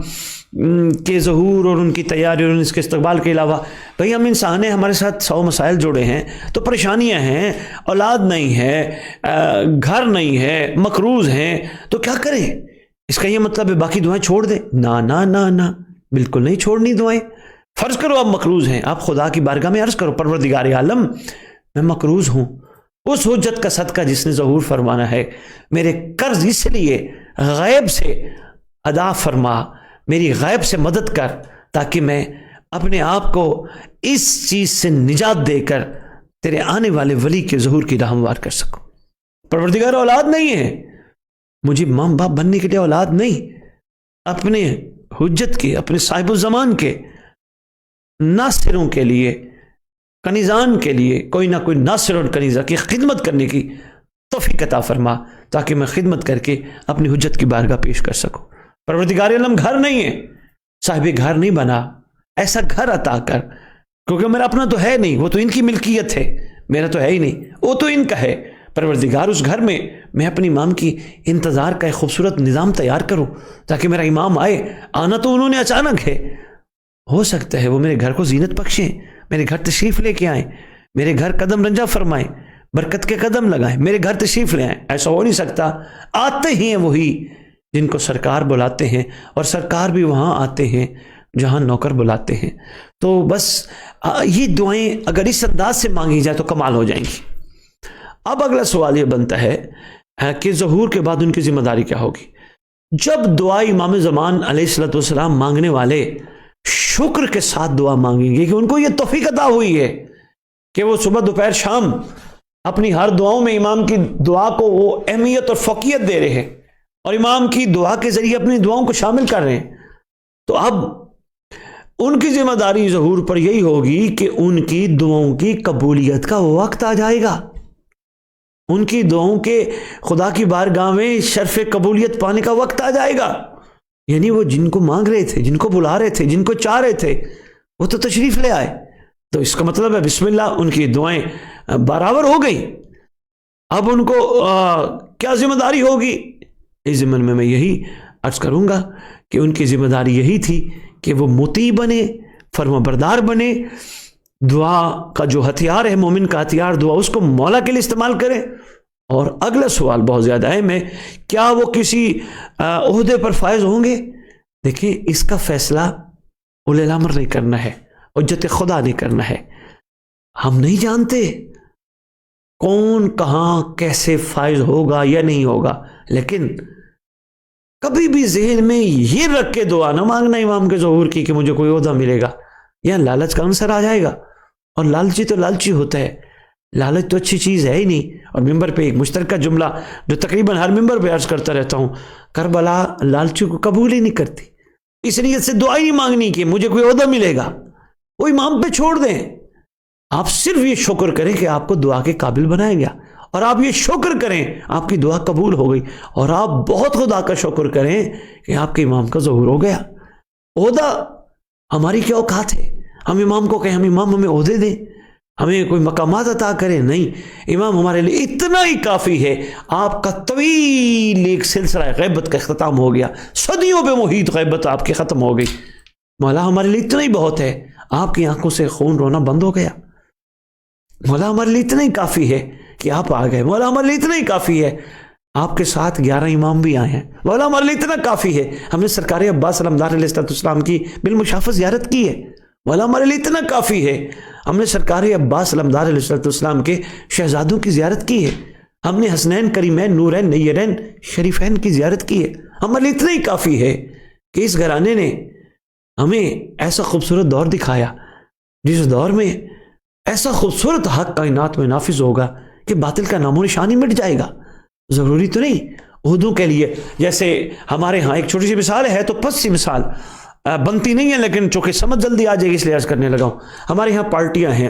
کے ظہور اور ان کی تیاری اور اس کے استقبال کے علاوہ بھئی ہم انسان ہیں، ہمارے ساتھ 100 مسائل جڑے ہیں، تو پریشانیاں ہیں، اولاد نہیں ہے، گھر نہیں ہے، مقروض ہیں، تو کیا کریں؟ اس کا یہ مطلب ہے باقی دعائیں چھوڑ دیں؟ نہ نہ نہ نہ، بالکل نہیں چھوڑنی دعائیں. فرض کرو آپ مقروض ہیں، آپ خدا کی بارگاہ میں عرض کرو پروردگار عالم میں مقروض ہوں، اس حجت کا صدقہ جس نے ظہور فرمانا ہے، میرے قرض اس لیے غیب سے ادا فرما، میری غیب سے مدد کر تاکہ میں اپنے آپ کو اس چیز سے نجات دے کر تیرے آنے والے ولی کے ظہور کی راہ ہموار کر سکوں. پروردگار اولاد نہیں ہے، مجھے ماں باپ بننے کے لیے اولاد نہیں، اپنے حجت کے، اپنے صاحب الزمان کے ناصروں کے لیے، کنیزان کے لیے کوئی نہ کوئی ناصر اور کنیزہ کی خدمت کرنے کی توفیق عطا فرما تاکہ میں خدمت کر کے اپنی حجت کی بارگاہ پیش کر سکوں. پروردگار عالم گھر نہیں ہے، صاحب گھر نہیں بنا، ایسا گھر عطا کر، کیونکہ میرا اپنا تو ہے نہیں، وہ تو ان کی ملکیت ہے، میرا تو ہے ہی نہیں، وہ تو ان کا ہے. پروردگار اس گھر میں میں اپنی امام کی انتظار کا ایک خوبصورت نظام تیار کروں تاکہ میرا امام آئے. آنا تو انہوں نے اچانک ہے، ہو سکتا ہے وہ میرے گھر کو زینت بخشیں، میرے گھر تشریف لے کے آئیں، میرے گھر قدم رنجہ فرمائیں، برکت کے قدم لگائیں، میرے گھر تشریف لے آئیں. ایسا ہو نہیں سکتا. آتے ہی ہیں وہی جن کو سرکار بلاتے ہیں، اور سرکار بھی وہاں آتے ہیں جہاں نوکر بلاتے ہیں. تو بس یہ دعائیں اگر اس انداز سے مانگی جائے تو کمال ہو جائیں گی. اب اگلا سوال یہ بنتا ہے کہ ظہور کے بعد ان کی ذمہ داری کیا ہوگی؟ جب دعا امام زمان علیہ السلام مانگنے والے شکر کے ساتھ دعا مانگیں گے کہ ان کو یہ توفیق عطا ہوئی ہے کہ وہ صبح دوپہر شام اپنی ہر دعاؤں میں امام کی دعا کو وہ اہمیت اور فوقیت دے رہے ہیں اور امام کی دعا کے ذریعے اپنی دعاؤں کو شامل کر رہے ہیں، تو اب ان کی ذمہ داری ظہور پر یہی ہوگی کہ ان کی دعاؤں کی قبولیت کا وقت آ جائے گا، ان کی دعاؤں کے خدا کی بارگاہ میں شرف قبولیت پانے کا وقت آ جائے گا. یعنی وہ جن کو مانگ رہے تھے، جن کو بلا رہے تھے، جن کو چاہ رہے تھے، وہ تو تشریف لے آئے. تو اس کا مطلب ہے بسم اللہ ان کی دعائیں برابر ہو گئی. اب ان کو کیا ذمہ داری ہوگی؟ اس ضمن میں یہی عرض کروں گا کہ ان کی ذمہ داری یہی تھی کہ وہ مطیع بنے، فرما بردار بنے، دعا کا جو ہتھیار ہے، مومن کا ہتھیار دعا، اس کو مولا کے لیے استعمال کریں. اور اگلا سوال بہت زیادہ اہم ہے، کیا وہ کسی عہدے پر فائز ہوں گے؟ دیکھیں اس کا فیصلہ اولی الامر نہیں کرنا ہے، حجت خدا نہیں کرنا ہے. ہم نہیں جانتے کون کہاں کیسے فائز ہوگا یا نہیں ہوگا، لیکن کبھی بھی ذہن میں یہ رکھ کے دعا نہ مانگنا امام کے ظہور کی کہ مجھے کوئی عہدہ ملے گا، یا لالچ کا عنصر آ جائے گا. اور لالچی تو لالچی ہوتا ہے، لالچ تو اچھی چیز ہے ہی نہیں. اور ممبر پہ ایک مشترکہ جملہ جو تقریباً ہر ممبر پہ عرض کرتا رہتا ہوں، کربلا لالچی کو قبول ہی نہیں کرتی. اس نیت سے دعا ہی نہیں مانگنی کہ مجھے کوئی عہدہ ملے گا، وہ امام پہ چھوڑ دیں. آپ صرف یہ شکر کریں کہ آپ کو دعا کے قابل بنایا گیا، اور آپ یہ شکر کریں آپ کی دعا قبول ہو گئی، اور آپ بہت خدا کا شکر کریں کہ آپ کے امام کا ظہور ہو گیا. عہدہ ہماری کیا اوقات ہے؟ ہم امام کو کہیں ہم امام ہمیں عہدے دیں، ہمیں کوئی مقامات عطا کریں؟ نہیں، امام ہمارے لیے اتنا ہی کافی ہے. آپ کا طویل ایک سلسلہ غیبت کا اختتام ہو گیا، صدیوں پہ محیط غیبت آپ کی ختم ہو گئی. مولا ہمارے لیے اتنا ہی بہت ہے، آپ کی آنکھوں سے خون رونا بند ہو گیا. مولا ہمارے لیے اتنا ہی کافی ہے کہ آپ آ گئے. مولا ہمارے لیے اتنا ہی کافی ہے آپ کے ساتھ 11 امام بھی آئے ہیں. مولا ہمارے لیے اتنا کافی ہے ہم نے سرکار عباس علمدار علیہ السلام کی بالمشافہ زیارت کی ہے. مولا ہمارے لیے اتنا کافی ہے ہم نے سرکار عباس علمدار علیہ السلام کے شہزادوں کی زیارت کی ہے. ہم نے حسنین، کریمین، نورین، نیرین، شریفین کی زیارت کی ہے. ہمارے لیے اتنا ہی کافی ہے کہ اس گھرانے نے ہمیں ایسا خوبصورت دور دکھایا جس دور میں ایسا خوبصورت حق کائنات میں نافذ ہوگا کہ باطل کا نام و نشان ہی مٹ جائے گا. ضروری تو نہیں عہدوں کے لیے، جیسے ہمارے ہاں ایک چھوٹی سی مثال ہے تو پس سی مثال بنتی نہیں ہے، لیکن چونکہ سمجھ جلدی آ جائے گی اس لیے عرض کرنے لگا ہوں. ہمارے ہاں پارٹیاں ہیں،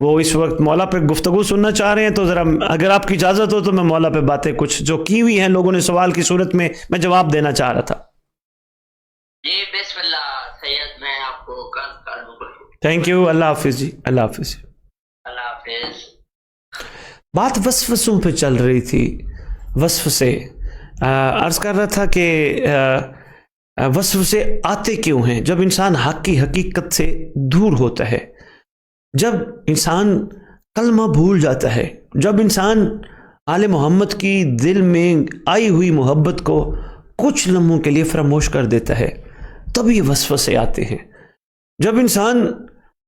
وہ اس وقت مولا پہ گفتگو سننا چاہ رہے ہیں، تو ذرا اگر آپ کی اجازت ہو تو میں مولا پہ باتیں کچھ جو کی ہوئی ہیں لوگوں نے سوال کی صورت میں جواب دینا چاہ رہا تھا۔ جی بسم اللہ سید، میں آپ کو کر دوں۔ تھینک یو، اللہ حافظ جی، اللہ حافظ۔ اللہ حافظ۔ بات وسوسوں پہ چل رہی تھی، وسوسے عرض کر رہا تھا کہ وسوسے آتے کیوں ہیں؟ جب انسان حق کی حقیقت سے دور ہوتا ہے، جب انسان کلمہ بھول جاتا ہے، جب انسان آل محمد کی دل میں آئی ہوئی محبت کو کچھ لمحوں کے لیے فراموش کر دیتا ہے، تب یہ وسوسے آتے ہیں۔ جب انسان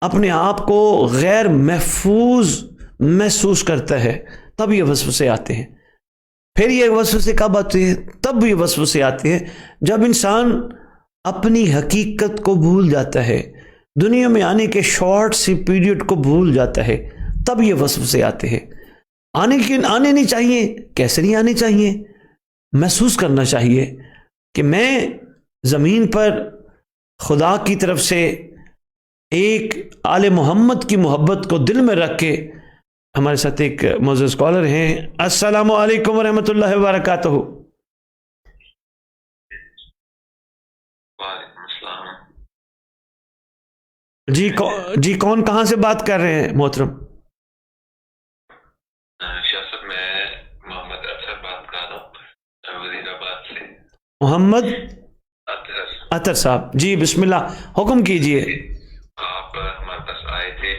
اپنے آپ کو غیر محفوظ محسوس کرتا ہے تب یہ وسوسے آتے ہیں۔ پھر یہ وسوسے کب آتے ہیں؟ تب یہ وسوسے آتے ہیں جب انسان اپنی حقیقت کو بھول جاتا ہے، دنیا میں آنے کے شارٹ سی پیریڈ کو بھول جاتا ہے، تب یہ وسوسے آتے ہیں۔ آنے نہیں چاہیے، کیسے نہیں آنے چاہیے؟ محسوس کرنا چاہیے کہ میں زمین پر خدا کی طرف سے ایک آل محمد کی محبت کو دل میں رکھ کے، ہمارے ساتھ ایک معزز اسکالر ہیں، السلام علیکم ورحمۃ اللہ وبرکاتہ۔ وعلیکم السلام۔ جی کون کہاں سے بات کر رہے ہیں محترم؟ شاہ صاحب میں محمد اطہر بات کر رہا ہوں وزیر آباد سے۔ محمد اطہر صاحب، جی بسم اللہ، حکم کیجئے۔ آپ ہمارے پاس آئے تھے،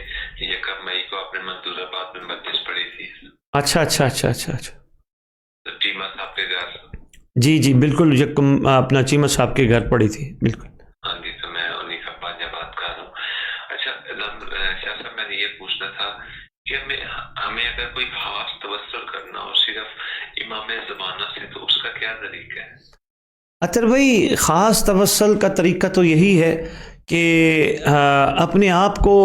یکم مئی کو آپ نے منظور آباد میں بتیس پڑھی تھی۔ اچھا تو ٹیمہ صاحب کے گھر۔ جی بالکل، یکم اپنا چیمہ صاحب کے گھر پڑھی تھی، بالکل۔ ہاں جی، تو میں انہیں کا بات کر رہا ہوں۔ اچھا شاہ صاحب، میں نے یہ پوچھنا تھا کہ ہمیں اگر کوئی خاص توسل کرنا ہو صرف امام زمانہ سے، تو اس کا کیا طریقہ ہے؟ اطہر بھائی، خاص توسل کا طریقہ تو یہی ہے کہ اپنے آپ کو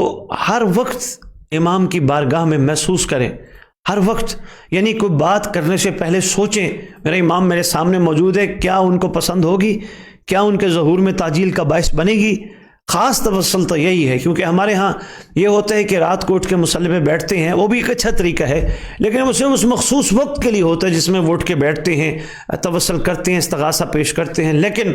ہر وقت امام کی بارگاہ میں محسوس کریں، ہر وقت، یعنی کوئی بات کرنے سے پہلے سوچیں میرا امام میرے سامنے موجود ہے، کیا ان کو پسند ہوگی، کیا ان کے ظہور میں تعجیل کا باعث بنے گی۔ خاص توسل تو یہی ہے، کیونکہ ہمارے ہاں یہ ہوتا ہے کہ رات کو اٹھ کے مصلی پہ بیٹھتے ہیں، وہ بھی ایک اچھا طریقہ ہے، لیکن اس مخصوص وقت کے لیے ہوتا ہے جس میں وہ اٹھ کے بیٹھتے ہیں، توسل کرتے ہیں، استغاثہ پیش کرتے ہیں۔ لیکن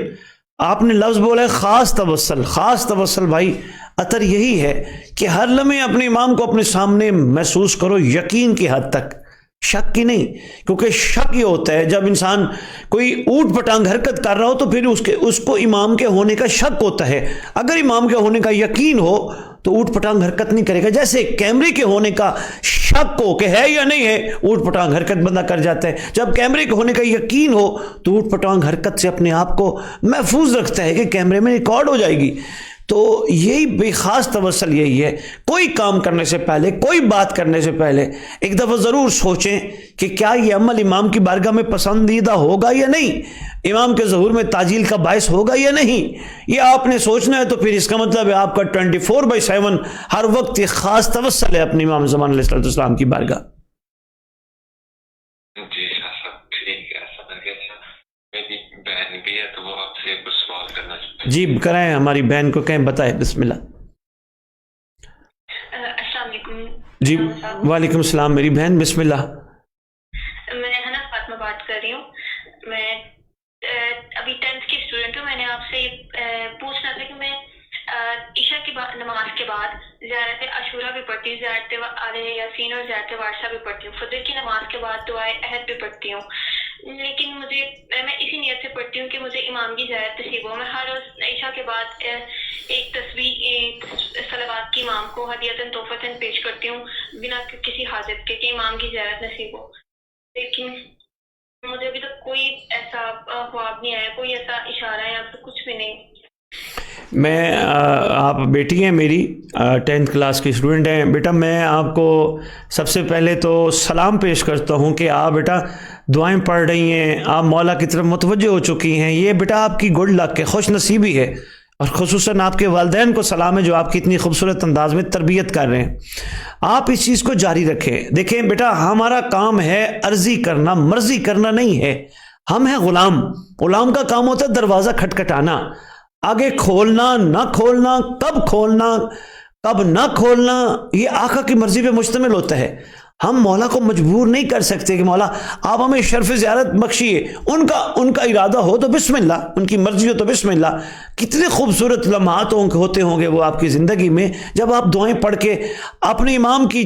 آپ نے لفظ بولا ہے خاص توسل، خاص توسل بھائی اطہر یہی ہے کہ ہر لمحے اپنے امام کو اپنے سامنے محسوس کرو، یقین کی حد تک، شک کی نہیں، کیونکہ شک یہ ہوتا ہے جب انسان کوئی اوٹ پٹانگ حرکت کر رہا ہو تو پھر اس کو امام کے ہونے کا شک ہوتا ہے۔ اگر امام کے ہونے کا یقین ہو تو اوٹ پٹانگ حرکت نہیں کرے گا، جیسے کیمرے کے ہونے کا شک ہو کہ ہے یا نہیں ہے، اوٹ پٹانگ حرکت بندہ کر جاتا ہے۔ جب کیمرے کے ہونے کا یقین ہو تو اوٹ پٹانگ حرکت سے اپنے آپ کو محفوظ رکھتا ہے کہ کیمرے میں ریکارڈ ہو جائے گی۔ تو یہی بے خاص توسل یہی ہے، کوئی کام کرنے سے پہلے، کوئی بات کرنے سے پہلے ایک دفعہ ضرور سوچیں کہ کیا یہ عمل امام کی بارگاہ میں پسندیدہ ہوگا یا نہیں، امام کے ظہور میں تعجیل کا باعث ہوگا یا نہیں، یہ آپ نے سوچنا ہے۔ تو پھر اس کا مطلب ہے آپ کا 24/7 ہر وقت ایک خاص توسل ہے اپنے امام زمان علیہ السلام کی بارگاہ۔ جی شاہ صاحب ٹھیک ہے، سمجھ گیا۔ میری بہن بھی ہے تو وہ آپ سے کچھ سوال کرنا چاہتی ہے۔ جی کرائیں، ہماری بہن کو کہیں، بتائیں، بسم اللہ۔ السلام علیکم۔ جی وعلیکم السلام میری بہن، بسم اللہ۔ میں حنا فاطمہ بات کر رہی ہوں، میں ابھی 10th کی اسٹوڈنٹ ہوں۔ میں نے آپ سے پوچھنا تھا کہ میں عشاء کی نماز کے بعد زیارت عاشورہ بھی پڑھتی ہوں، زیارت علیہ یاسین اور زیارت وارثہ بھی پڑھتی ہوں، فجر کی نماز کے بعد دعائے عہد بھی پڑھتی ہوں، لیکن میں اسی نیت سے پڑھتی ہوں کہ مجھے امام کی زیارت نصیب ہو۔ میں ہر روز عشاء کے بعد ایک تصویر صلوات کی امام کو ہدیتاً تحفتاً پیش کرتی ہوں بنا کسی حاجت کے کہ امام کی زیارت نصیب ہو، لیکن مجھے ابھی تک کوئی ایسا خواب نہیں آیا، کوئی ایسا اشارہ یا پھر کچھ بھی نہیں۔ میں آپ بیٹی ہیں میری، 10th کلاس کی اسٹوڈنٹ ہیں بیٹا، میں آپ کو سب سے پہلے تو سلام پیش کرتا ہوں کہ آپ بیٹا دعائیں پڑھ رہی ہیں، آپ مولا کی طرف متوجہ ہو چکی ہیں، یہ بیٹا آپ کی گڈ لک ہے، خوش نصیبی ہے، اور خصوصاً آپ کے والدین کو سلام ہے جو آپ کی اتنی خوبصورت انداز میں تربیت کر رہے ہیں۔ آپ اس چیز کو جاری رکھیں۔ دیکھیں بیٹا، ہمارا کام ہے عرضی کرنا، مرضی کرنا نہیں ہے، ہم ہیں غلام۔ غلام کا کام ہوتا ہے دروازہ کھٹکھٹانا، آگے کھولنا نہ کھولنا، کب کھولنا، کب نہ کھولنا یہ آقا کی مرضی پہ مشتمل ہوتا ہے. ہم مولا کو مجبور نہیں کر سکتے کہ مولا آپ ہمیں شرف زیارت بخشیے. ان کا ارادہ ہو تو بسم اللہ, ان کی مرضی ہو تو بسم اللہ. کتنے خوبصورت لمحات ہوتے ہوں گے وہ آپ کی زندگی میں جب آپ دعائیں پڑھ کے اپنے امام کی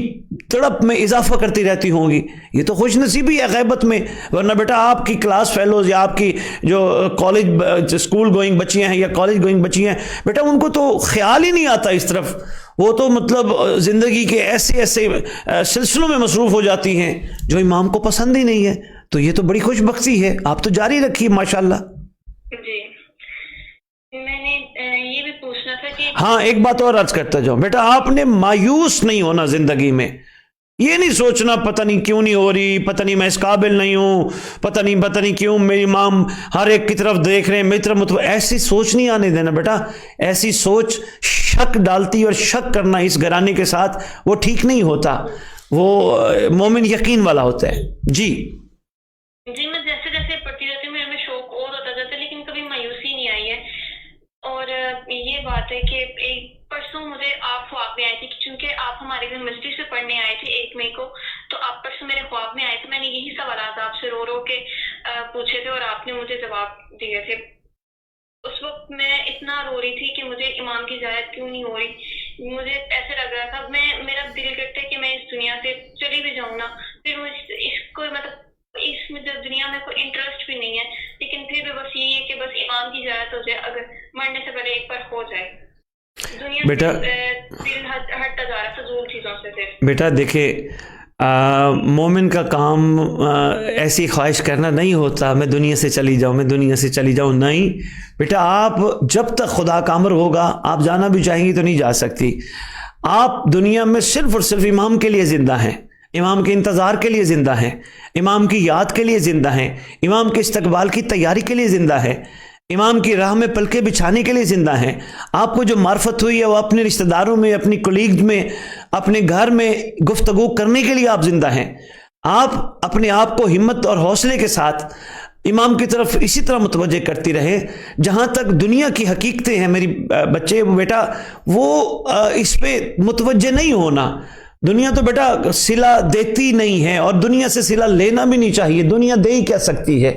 تڑپ میں اضافہ کرتی رہتی ہوں گی. یہ تو خوش نصیبی ہے غیبت میں. ورنہ بیٹا آپ کی کلاس فیلوز یا آپ کی جو کالج اسکول گوئنگ بچیاں ہیں یا کالج گوئنگ بچیاں ہیں, بیٹا ان کو تو خیال ہی نہیں آتا اس طرف. وہ تو مطلب زندگی کے ایسے سلسلوں میں مصروف ہو جاتی ہیں جو امام کو پسند ہی نہیں ہے. تو یہ تو بڑی خوش بختی ہے, آپ تو جاری رکھیے ماشاءاللہ. جی میں نے یہ بھی پوچھنا تھا کہ ہاں ایک بات اور عرض کرتا جاؤں, بیٹا آپ نے مایوس نہیں ہونا زندگی میں. یہ نہیں سوچنا پتہ نہیں کیوں نہیں ہو رہی, پتہ نہیں میں اس قابل نہیں ہوں, پتہ نہیں کیوں میری امام ہر ایک کی طرف دیکھ رہے ہیں میری طرف. ایسی سوچ نہیں آنے دینا بیٹا. ایسی سوچ شک ڈالتی, اور شک کرنا اس گھرانے کے ساتھ وہ ٹھیک نہیں ہوتا. وہ مومن یقین والا ہوتا ہے. جی میں جیسے جیسے پڑھتی رہتی ہوں میں شوق اور ہوتا جاتا ہے, لیکن کبھی مایوسی نہیں آئی ہے. اور یہ بات ہے کہ ایک پرسوں مجھے آپ خواب میں آئی تھی, چونکہ آپ ہمارے گھر مسجد سے پڑھنے آئے تھے 1 مئی کو, تو آپ پرسوں میرے خواب میں آئے تھے. میں نے یہی سوالات آپ سے رو کے پوچھے تھے اور آپ نے مجھے جواب دیے تھے. اس وقت میں اتنا رو رہی تھی کہ مجھے امام کی زیارت کیوں نہیں ہو رہی. مجھے ایسے لگ رہا تھا, میرا دل کرتا ہے کہ میں اس دنیا سے چلی بھی جاؤں نا. پھر اس کو مطلب اس میں جو دنیا میں کوئی انٹرسٹ بھی نہیں ہے, لیکن پھر بھی بس یہی ہے کہ بس امام کی زیارت ہو جائے, اگر مرنے سے پہلے ایک بار ہو جائے. دنیا بیٹا دل ہٹتا جا رہا فضول چیزوں سے. بیٹا دیکھے مومن کا کام ایسی خواہش کرنا نہیں ہوتا میں دنیا سے چلی جاؤں. نہیں بیٹا, آپ جب تک خدا کا امر ہوگا آپ جانا بھی چاہیں گی تو نہیں جا سکتی. آپ دنیا میں صرف اور صرف امام کے لیے زندہ ہیں, امام کے انتظار کے لیے زندہ ہیں, امام کی یاد کے لیے زندہ ہیں, امام کے استقبال کی تیاری کے لیے زندہ ہیں, امام کی راہ میں پلکیں بچھانے کے لیے زندہ ہیں. آپ کو جو معرفت ہوئی ہے وہ اپنے رشتہ داروں میں, اپنی کولیگ میں, اپنے گھر میں گفتگو کرنے کے لیے آپ زندہ ہیں. آپ اپنے آپ کو ہمت اور حوصلے کے ساتھ امام کی طرف اسی طرح متوجہ کرتی رہے. جہاں تک دنیا کی حقیقتیں ہیں میری بچے بیٹا, وہ اس پہ متوجہ نہیں ہونا. دنیا تو بیٹا صلہ دیتی نہیں ہے, اور دنیا سے صلہ لینا بھی نہیں چاہیے. دنیا دے ہی کیا سکتی ہے.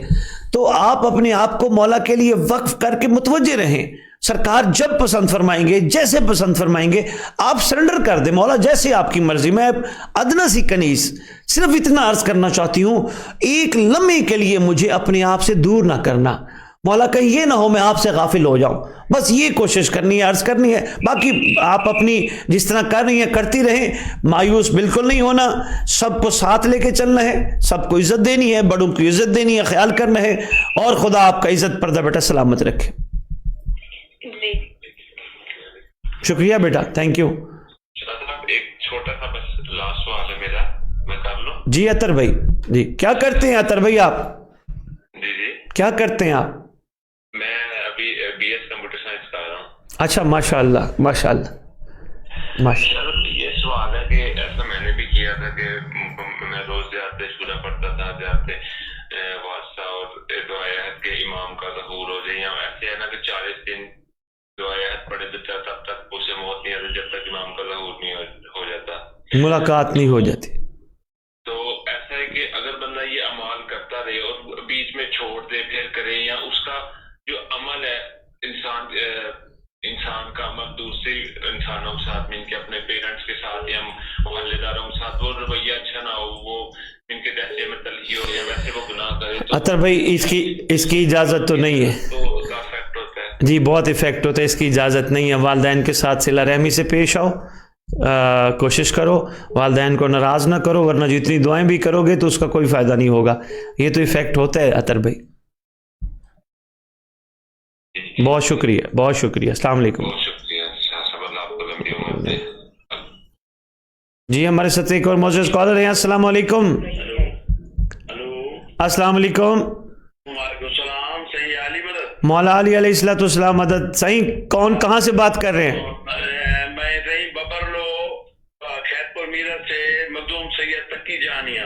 تو آپ اپنے آپ کو مولا کے لیے وقف کر کے متوجہ رہیں. سرکار جب پسند فرمائیں گے, جیسے پسند فرمائیں گے, آپ سرنڈر کر دیں. مولا جیسے آپ کی مرضی. میں ادنا سی کنیز صرف اتنا عرض کرنا چاہتی ہوں, ایک لمحے کے لیے مجھے اپنے آپ سے دور نہ کرنا. مولا کہیں یہ نہ ہو میں آپ سے غافل ہو جاؤں. بس یہ کوشش کرنی ہے, عرض کرنی ہے. باقی آپ اپنی جس طرح کر رہی ہیں کرتی رہیں, مایوس بالکل نہیں ہونا. سب کو ساتھ لے کے چلنا ہے, سب کو عزت دینی ہے, بڑوں کی عزت دینی ہے, خیال کرنا ہے, اور خدا آپ کا عزت پردہ بیٹا سلامت رکھے. شکریہ بیٹا, تھینک یو. ایک چھوٹا سا بس لاسٹ سوال ہے میرا, میں کر لوں؟ جی اطہر بھائی, جی کیا کرتے ہیں اطہر بھائی آپ؟ جی کیا کرتے ہیں آپ؟ میں ابھی BS کمپیوٹر سائنس کر رہا ہوں. اچھا ماشاءاللہ ماشاءاللہ. یہ سوال ہے کہ ایسا میں نے بھی کیا تھا کہ میں روز زیادہ شورا پڑھتا تھا, زیادہ واسطہ اور دعائیات کے امام کا ظہور ہو جائے, یا ایسے ہے نا کہ 40 دن دعائیات پڑھے دیتا تب تک اسے موت نہیں آتی جب تک امام کا ظہور نہیں ہو جاتا, ملاقات نہیں ہو جاتی. تو ایسا ہے کہ اگر بندہ یہ اعمال کرتا رہے اور بیچ میں چھوڑ دے پھر کرے, یا اس کا جو عمل ہے انسان کا عمل دوسرے انسانوں کے ساتھ میں, ان کے اپنے پیرنٹس کے ساتھ یا محلے داروں کے ساتھ وہ رویہ اچھا نہ ہو, وہ ان کے دہشے میں تلخی ہو, یا ویسے وہ گناہ کرے, تو اطہر بھائی اس کی اجازت تو نہیں ہے. تو اس کا افیکٹ ہوتا ہے. جی بہت افیکٹ ہوتا ہے, اس کی اجازت نہیں ہے. والدین کے ساتھ صلہ رحمی سے پیش آؤ, کوشش کرو, والدین کو ناراض نہ کرو, ورنہ جتنی دعائیں بھی کرو گے تو اس کا کوئی فائدہ نہیں ہوگا. یہ تو افیکٹ ہوتا ہے اطہر بھائی. بہت شکریہ, بہت شکریہ. السلام علیکم. بہت شکریہ. آپ کو لمبی عمر دے. جی ہمارے ساتھ ایک اور معزز کالر ہیں. السلام علیکم. السلام علیکم. وعلیکم السلام. صحیح علی مدد. مولا علی علیہ الصلوۃ والسلام مدد. صحیح کون کہاں سے بات کر رہے ہیں؟ میں صحیح ببرلو خیرپور میرٹھ سے مخدوم سید تقی جہانیہ.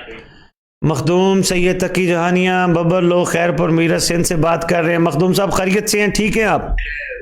مخدوم سید تقی جہانیہ ببر لو خیرپور میرٹھ سے ان سے بات کر رہے ہیں. مخدوم صاحب خیریت سے ہیں؟ ٹھیک ہیں آپ؟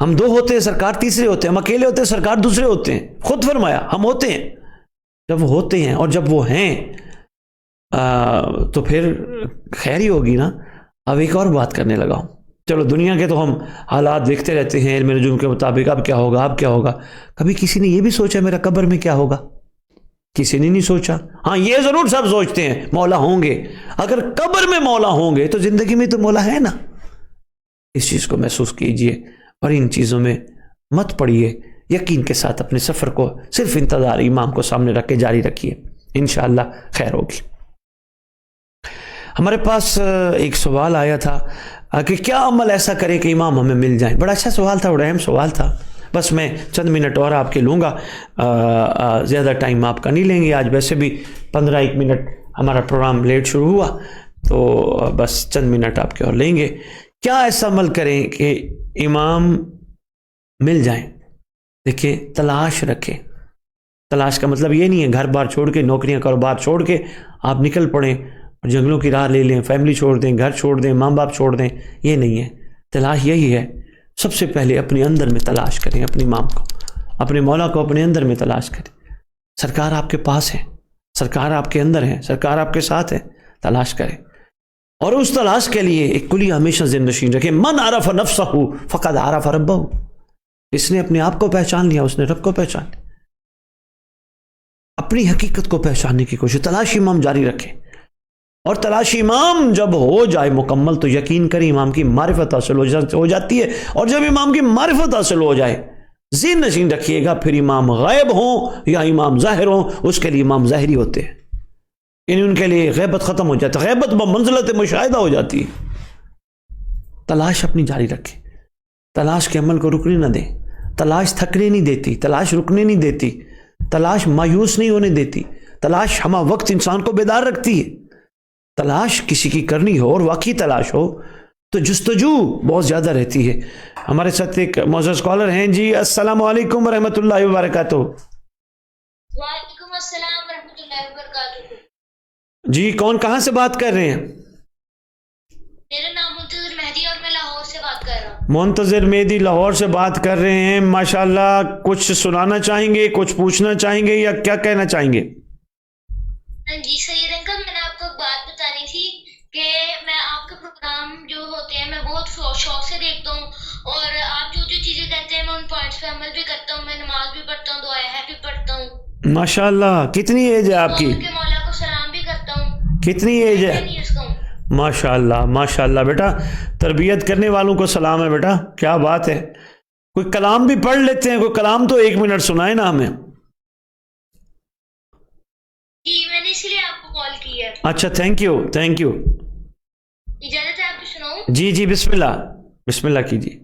ہم دو ہوتے ہیں سرکار تیسرے ہوتے ہیں, ہم اکیلے ہوتے ہیں سرکار دوسرے ہوتے ہیں. خود فرمایا ہم ہوتے ہیں, جب وہ ہوتے ہیں اور جب وہ ہیں تو پھر خیر ہی ہوگی نا. اب ایک اور بات کرنے لگا ہوں. چلو دنیا کے تو ہم حالات دیکھتے رہتے ہیں علم نجوم کے مطابق, اب کیا ہوگا اب کیا ہوگا. کبھی کسی نے یہ بھی سوچا میرا قبر میں کیا ہوگا؟ کسی نے نہیں سوچا. ہاں یہ ضرور سب سوچتے ہیں مولا ہوں گے. اگر قبر میں مولا ہوں گے تو زندگی میں تو مولا ہے نا. اس چیز کو محسوس کیجئے اور ان چیزوں میں مت پڑیے. یقین کے ساتھ اپنے سفر کو صرف انتظار امام کو سامنے رکھ کے جاری رکھیے, انشاءاللہ خیر ہوگی. ہمارے پاس ایک سوال آیا تھا کہ کیا عمل ایسا کرے کہ امام ہمیں مل جائیں. بڑا اچھا سوال تھا, بڑا اہم سوال تھا. بس میں چند منٹ اور آپ کے لوں گا, زیادہ ٹائم آپ کا نہیں لیں گے. آج ویسے بھی 15-1 منٹ ہمارا پروگرام لیٹ شروع ہوا, تو بس چند منٹ آپ کے اور لیں گے. کیا ایسا عمل کریں کہ امام مل جائیں؟ دیکھیں, تلاش رکھیں. تلاش کا مطلب یہ نہیں ہے گھر بار چھوڑ کے, نوکریاں کاروبار چھوڑ کے آپ نکل پڑیں اور جنگلوں کی راہ لے لیں, فیملی چھوڑ دیں, گھر چھوڑ دیں, ماں باپ چھوڑ دیں. یہ نہیں ہے. تلاش یہی ہے, سب سے پہلے اپنے اندر میں تلاش کریں, اپنے امام کو, اپنے مولا کو اپنے اندر میں تلاش کریں. سرکار آپ کے پاس ہے, سرکار آپ کے اندر ہے, سرکار آپ کے ساتھ ہے. تلاش کریں اور اس تلاش کے لیے ایک کلی ہمیشہ ذہن نشین رکھیں. من عرف نفسہ فقد عرف ربہ. اس نے اپنے آپ کو پہچان لیا, اس نے رب کو پہچان لیا. اپنی حقیقت کو پہچاننے کی کوشش, تلاش امام جاری رکھیں. اور تلاش امام جب ہو جائے مکمل تو یقین کریں امام کی معرفت حاصل ہو جاتی ہے. اور جب امام کی معرفت حاصل ہو جائے, ذہن نشین رکھیے گا, پھر امام غائب ہوں یا امام ظاہر ہوں, اس کے لیے امام ظاہری ہوتے ہیں. یعنی ان کے لیے غیبت ختم ہو جاتا ہے, غیبت بمنزلت مشاہدہ ہو جاتی ہے. تلاش اپنی جاری رکھیں, تلاش کے عمل کو رکنے نہ دیں. تلاش تھکنے نہیں دیتی, تلاش رکنے نہیں دیتی, تلاش مایوس نہیں ہونے دیتی. تلاش ہمہ وقت انسان کو بیدار رکھتی ہے. تلاش کسی کی کرنی ہو اور واقعی تلاش ہو تو جستجو بہت زیادہ رہتی ہے. ہمارے ساتھ ایک معزز اسکالر ہیں. جی السلام علیکم ورحمۃ اللہ وبرکاتہ. وعلیکم السلام ورحمۃ اللہ وبرکاتہ. جی کون کہاں سے بات کر رہے ہیں؟ میرا نام منتظر مہدی اور میں لاہور سے بات کر رہا ہوں. منتظر مہدی لاہور سے بات کر رہے ہیں. ماشاءاللہ, کچھ سنانا چاہیں گے, کچھ پوچھنا چاہیں گے یا کیا کہنا چاہیں گے؟ جی سید انکل, میں نے آپ کو بات بتانی تھی کہ میں آپ کے پروگرام جو ہوتے ہیں میں بہت شوق سے دیکھتا ہوں, اور آپ جو جو چیزیں کہتے ہیں میں ان پوائنٹس پہ عمل بھی کرتا ہوں. میں نماز بھی پڑھتا ہوں, دعائیں بھی پڑھتا ہوں. ماشاءاللہ. کتنی ایج ہے آپ کی؟ کے مولا کو سلام بھی کرتا ہوں. کتنی ایج ہے؟ ماشاءاللہ ماشاءاللہ. بیٹا تربیت کرنے والوں کو سلام ہے بیٹا, کیا بات ہے. کوئی کلام بھی پڑھ لیتے ہیں, کوئی کلام تو 1 منٹ سنائے نا ہمیں. جی میں نے اس لیے آپ کو کال کی ہے. اچھا تھینک یو تھینک یو. اجازت ہے آپ کو سناؤں؟ جی جی بسم اللہ, بسم اللہ کیجیے.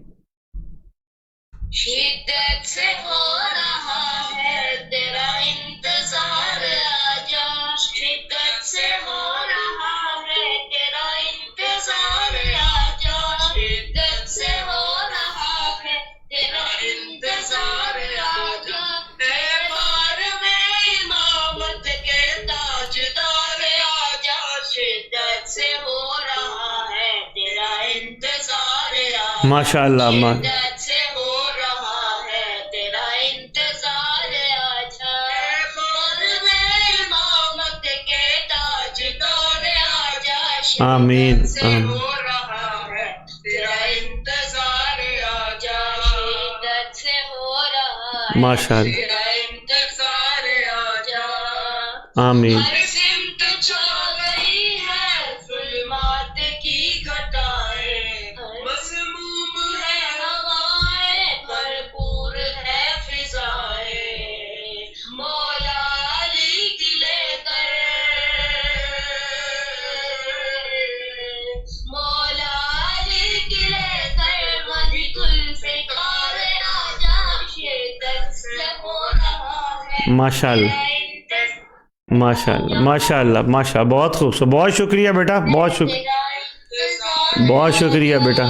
شدت سے ہو رہا ہے تیرا انتظار, آجا. شدت سے ہو رہا ہے تیرا انتظار, آجا. شدت سے ہو رہا ہے تیرا انتظار, آجا. اے بار میں امامت کے تاجدار, آجا. شدت سے ہو رہا ہے تیرا انتظار, آجا. ماشاءاللہ. شدت سے ہو رہا ہے تیرا انتظار, آجا. اے بار میں امامت کے تاجدار, آجا. آمین شدت سے ہو رہا ہے تیرا انتظار, آجا. شدت سے ہو رہا ہے ماشاءاللہ. تیرا انتظار, آجا. آمین. ہر سمت چھا گئی ہے ظلمات کی گھٹائیں, مسموم ہے ہوائیں, بھرپور ہے فضائیں. مولا علی کی لے کر, مولا علی کی لے کر ملک الفقار, آجا. شدت سے ہو رہا ہے ماشاءاللہ ماشاءاللہ ماشاءاللہ ماشاءاللہ. بہت خوبصورت, بہت شکریہ بیٹا, بہت شکریہ, بہت شکریہ بیٹا.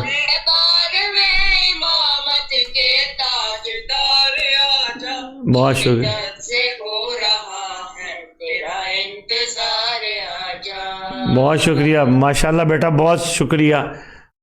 بہت شکریہ. بہت شکریہ ماشاءاللہ بیٹا, بہت شکریہ.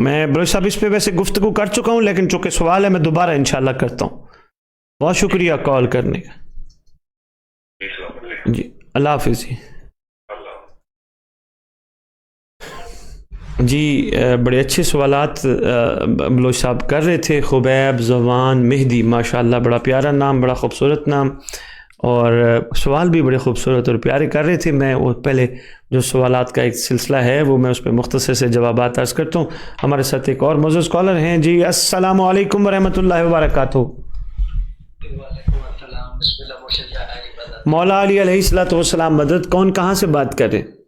میں بلوچ صاحب اس پہ ویسے گفتگو کر چکا ہوں، لیکن چونکہ سوال ہے میں دوبارہ انشاءاللہ کرتا ہوں. بہت شکریہ کال کرنے کا. جی اللہ حافظ. جی بڑے اچھے سوالات بلوچ صاحب کر رہے تھے. خبیب، زوان، مہدی، ماشاءاللہ بڑا پیارا نام، بڑا خوبصورت نام، اور سوال بھی بڑے خوبصورت اور پیارے کر رہے تھے. میں وہ پہلے جو سوالات کا ایک سلسلہ ہے وہ میں اس پہ مختصر سے جوابات عرض کرتا ہوں. ہمارے ساتھ ایک اور معزز کالر ہیں. جی السلام علیکم ورحمۃ اللہ وبرکاتہ. مولا علی علیہ الصلوۃ والسلام مدد. کون کہاں سے بات کر رہے ہیں؟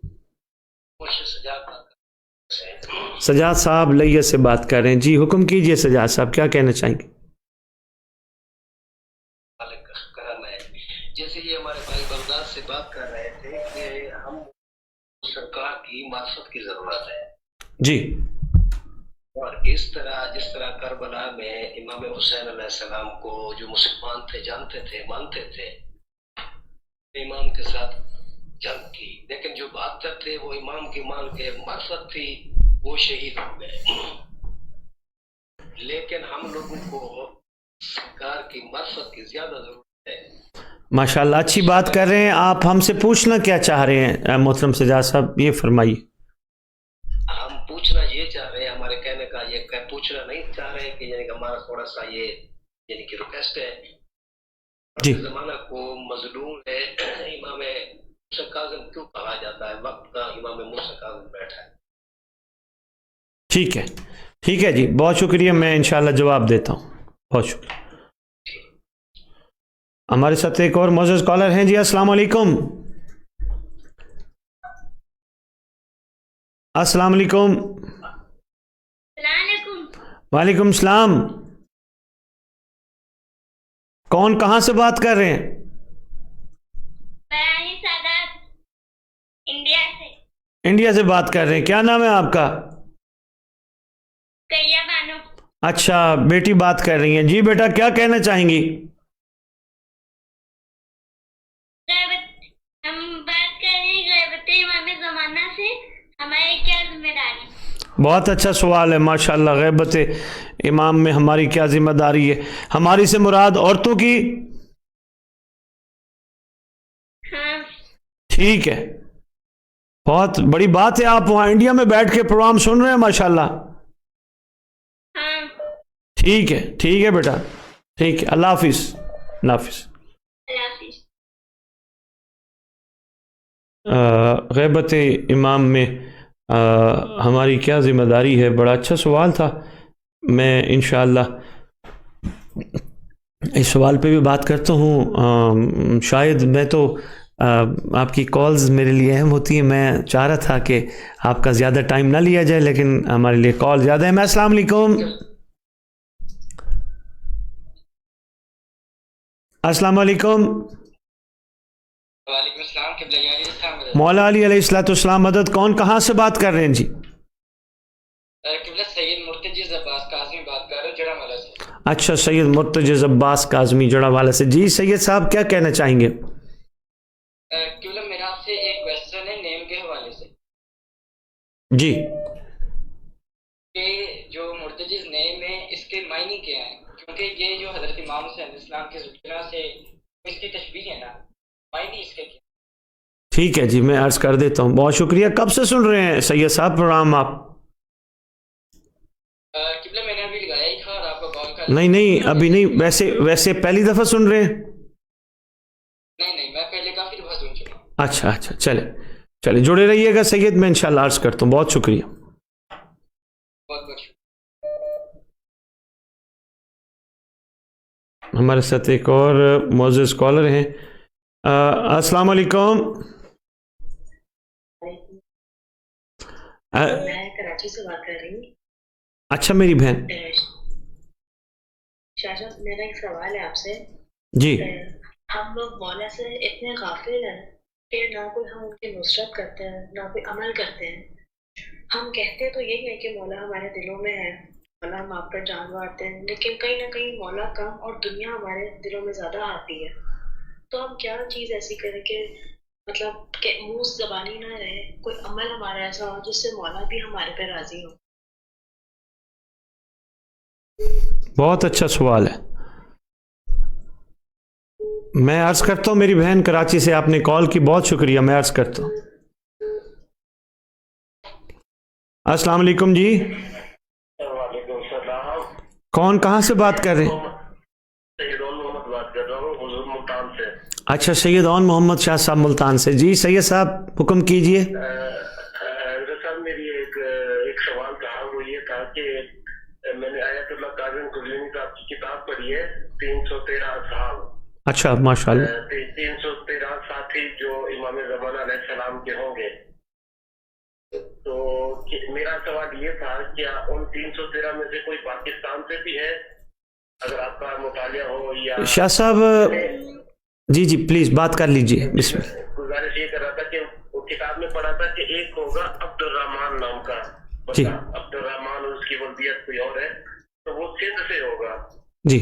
سجاد صاحب لیہ سے بات کر رہے ہیں. جی حکم کیجئے سجاد صاحب، کیا کہنا چاہیں گے؟ جیسے یہ ہمارے بھائی بغداد سے بات کر رہے تھے کہ ہم سرکار کی معرفت کی ضرورت ہے. جی. اور جس طرح کربلا میں امام حسین علیہ السلام کو جو مسلمان تھے جانتے تھے، مانتے تھے، امام کے ساتھ جنگ کی، لیکن جو 72 تھے وہ امام کی مان کے معرفت تھی، وہ شہید ہو گئے. لیکن ہم لوگوں کو سرکار کی معرفت کی زیادہ ضرورت ہے. ماشاءاللہ اچھی بات کر رہے ہیں. آپ ہم سے پوچھنا کیا چاہ رہے ہیں محترم سجاد صاحب، یہ فرمائیے. ہم پوچھنا یہ چاہ رہے ہیں، ہمارے کہنے کا یہ پوچھنا نہیں چاہ رہے کہ یعنی کہ ہمارا تھوڑا سا یہ یعنی کہ ریکویسٹ ہے. جی. زمانہ کو مظلوم ہے. امام موسیٰ کاظم کیوں کہا جاتا ہے؟ وقت کا امام موسیٰ کاظم بیٹھا ہے. ٹھیک ہے، ٹھیک ہے جی، بہت شکریہ. میں انشاءاللہ جواب دیتا ہوں. بہت شکریہ. ہمارے ساتھ ایک اور معزز کالر ہیں. جی السلام علیکم. السلام علیکم. وعلیکم السلام. کون کہاں سے بات کر رہے ہیں؟ انڈیا سے بات کر رہے ہیں. کیا نام ہے آپ کا؟ اچھا، بیٹی بات کر رہی ہیں. جی بیٹا کیا کہنا چاہیں گی؟ ہم بات کر رہے ہیں غیبت امام زمانہ سے، ہماری کیا ذمہ داری؟ بہت اچھا سوال ہے ماشاءاللہ. غیبت امام میں ہماری کیا ذمہ داری ہے؟ ہماری سے مراد عورتوں کی؟ ہاں. ٹھیک ہے، بہت بڑی بات ہے. آپ وہاں انڈیا میں بیٹھ کے پروگرام سن رہے ہیں ماشاءاللہ. ہاں. ٹھیک ہے، ٹھیک ہے بیٹا، ٹھیک ہے. اللہ حافظ. اللہ حافظ. غیبت امام میں ہماری کیا ذمہ داری ہے؟ بڑا اچھا سوال تھا. میں انشاءاللہ اس سوال پہ بھی بات کرتا ہوں. شاید میں تو آپ کی کالز میرے لیے اہم ہوتی ہیں. میں چاہ رہا تھا کہ آپ کا زیادہ ٹائم نہ لیا جائے، لیکن ہمارے لیے کال زیادہ ہے. میں السلام علیکم. السلام علیکم. وعلیکم السلام. مولا علی علیہ الصلوۃ والسلام مدد. کون کہاں سے بات کر رہے ہیں؟ جی سید مرتجز عباس کاظمی بات کر رہے ہیں جڑا والا سے. اچھا، سید مرتجز عباس کاظمی جڑا والا سے. جی سید صاحب کیا کہنا چاہیں گے؟ میرا آپ سے ایک کویسچن ہے نیم کے حوالے سے. جی. کہ جو مرتجز نیم ہے اس کے معنی کیا ہے؟ کیونکہ یہ جو حضرت امام حسین علیہ السلام کے ذکر سے اس کی تشبیہ ہے نا، معنی اس کے کیا؟ ٹھیک ہے جی، میں عرض کر دیتا ہوں. بہت شکریہ. کب سے سن رہے ہیں سید صاحب پروگرام آپ؟ میں نے ابھی لگایا ہی تھا اور آپ کو کال کر. نہیں ابھی نہیں. ویسے پہلی دفعہ سن رہے ہیں؟ نہیں میں پہلے کافی دفعہ سن چکا ہوں. اچھا چلے جڑے رہیے گا سید. میں انشاءاللہ عرض کرتا ہوں. بہت شکریہ. بہت شکریہ. ہمارے ساتھ ایک اور معزز کالر ہیں. السلام علیکم. میں کراچی سے بات کر رہی ہوں. اچھا میری بہن. شاہ میرا ایک سوال ہے آپ سے. جی. ہم لوگ مولا سے اتنے غافل ہیں کہ نہ کوئی ہم ان کی نصرت کرتے ہیں نہ کوئی عمل کرتے ہیں. ہم کہتے تو یہی ہے کہ مولا ہمارے دلوں میں ہے، مولا ہم آپ پر جان مارتے ہیں، لیکن کہیں نہ کہیں مولا کم اور دنیا ہمارے دلوں میں زیادہ آتی ہے. تو ہم کیا چیز ایسی کریں کہ مطلب کہ منہ زبانی نہ رہے، کوئی عمل ہمارا ایسا ہو جس سے مولا بھی ہمارے پہ راضی ہو. بہت اچھا سوال ہے. میں عرض کرتا ہوں میری بہن کراچی سے آپ نے کال کی, بہت شکریہ. میں عرض کرتا ہوں. السلام علیکم جی. وعلیکم السلام. کون کہاں سے بات کر رہے ہیں؟ سید اون محمد بات کر رہا ہوں حضور ملتان سے. اچھا سید اون محمد شاہ صاحب ملتان سے. جی سید صاحب حکم کیجئے. صاحب میری ایک سوال تھا, وہ یہ تھا کہ میں نے آیت اللہ کاظم کلینی صاحب کی کتاب پڑھی ہے 313 سال. اچھا ماشاء اللہ. 313 ساتھی جو امام زمانہ علیہ السلام کے ہوں گے. تو میرا سوال یہ تھا کیا ان 313 میں سے کوئی پاکستان سے بھی ہے؟ اگر آپ کا مطالعہ ہو یا شاہ صاحب جی جی پلیز بات کر لیجئے. بسم اللہ. گزارش یہ کر رہا تھا کہ وہ کتاب میں پڑھا تھا کہ ایک ہوگا عبد الرحمان نام کا جی. بندہ, عبد الرحمان اور اس کی ولدیت کوئی اور ہے, تو وہ سندھ سے ہوگا. جی.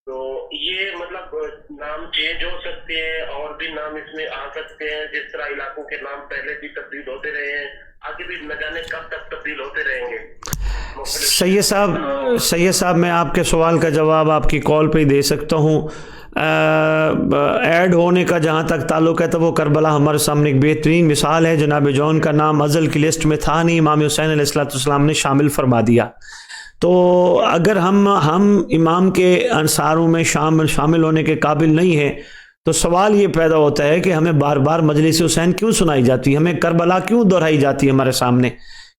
تو یہ مطلب نام چینج ہو سکتے ہیں اور بھی نام اس میں آ سکتے ہیں, جس طرح علاقوں کے نام پہلے بھی تبدیل ہوتے رہے ہیں, آگے بھی نہ جانے کب تک تبدیل ہوتے رہیں گے. سید صاحب میں آپ کے سوال کا جواب آپ کی کال پہ ہی دے سکتا ہوں. ایڈ ہونے کا جہاں تک تعلق ہے تو وہ کربلا ہمارے سامنے ایک بہترین مثال ہے. جناب جون کا نام ازل کی لسٹ میں تھا نہیں, امام حسین علیہ السلام نے شامل فرما دیا. تو اگر ہم امام کے انصاروں میں شامل ہونے کے قابل نہیں ہیں تو سوال یہ پیدا ہوتا ہے کہ ہمیں بار بار مجلس حسین کیوں سنائی جاتی ہے, ہمیں کربلا کیوں دہرائی جاتی ہے ہمارے سامنے,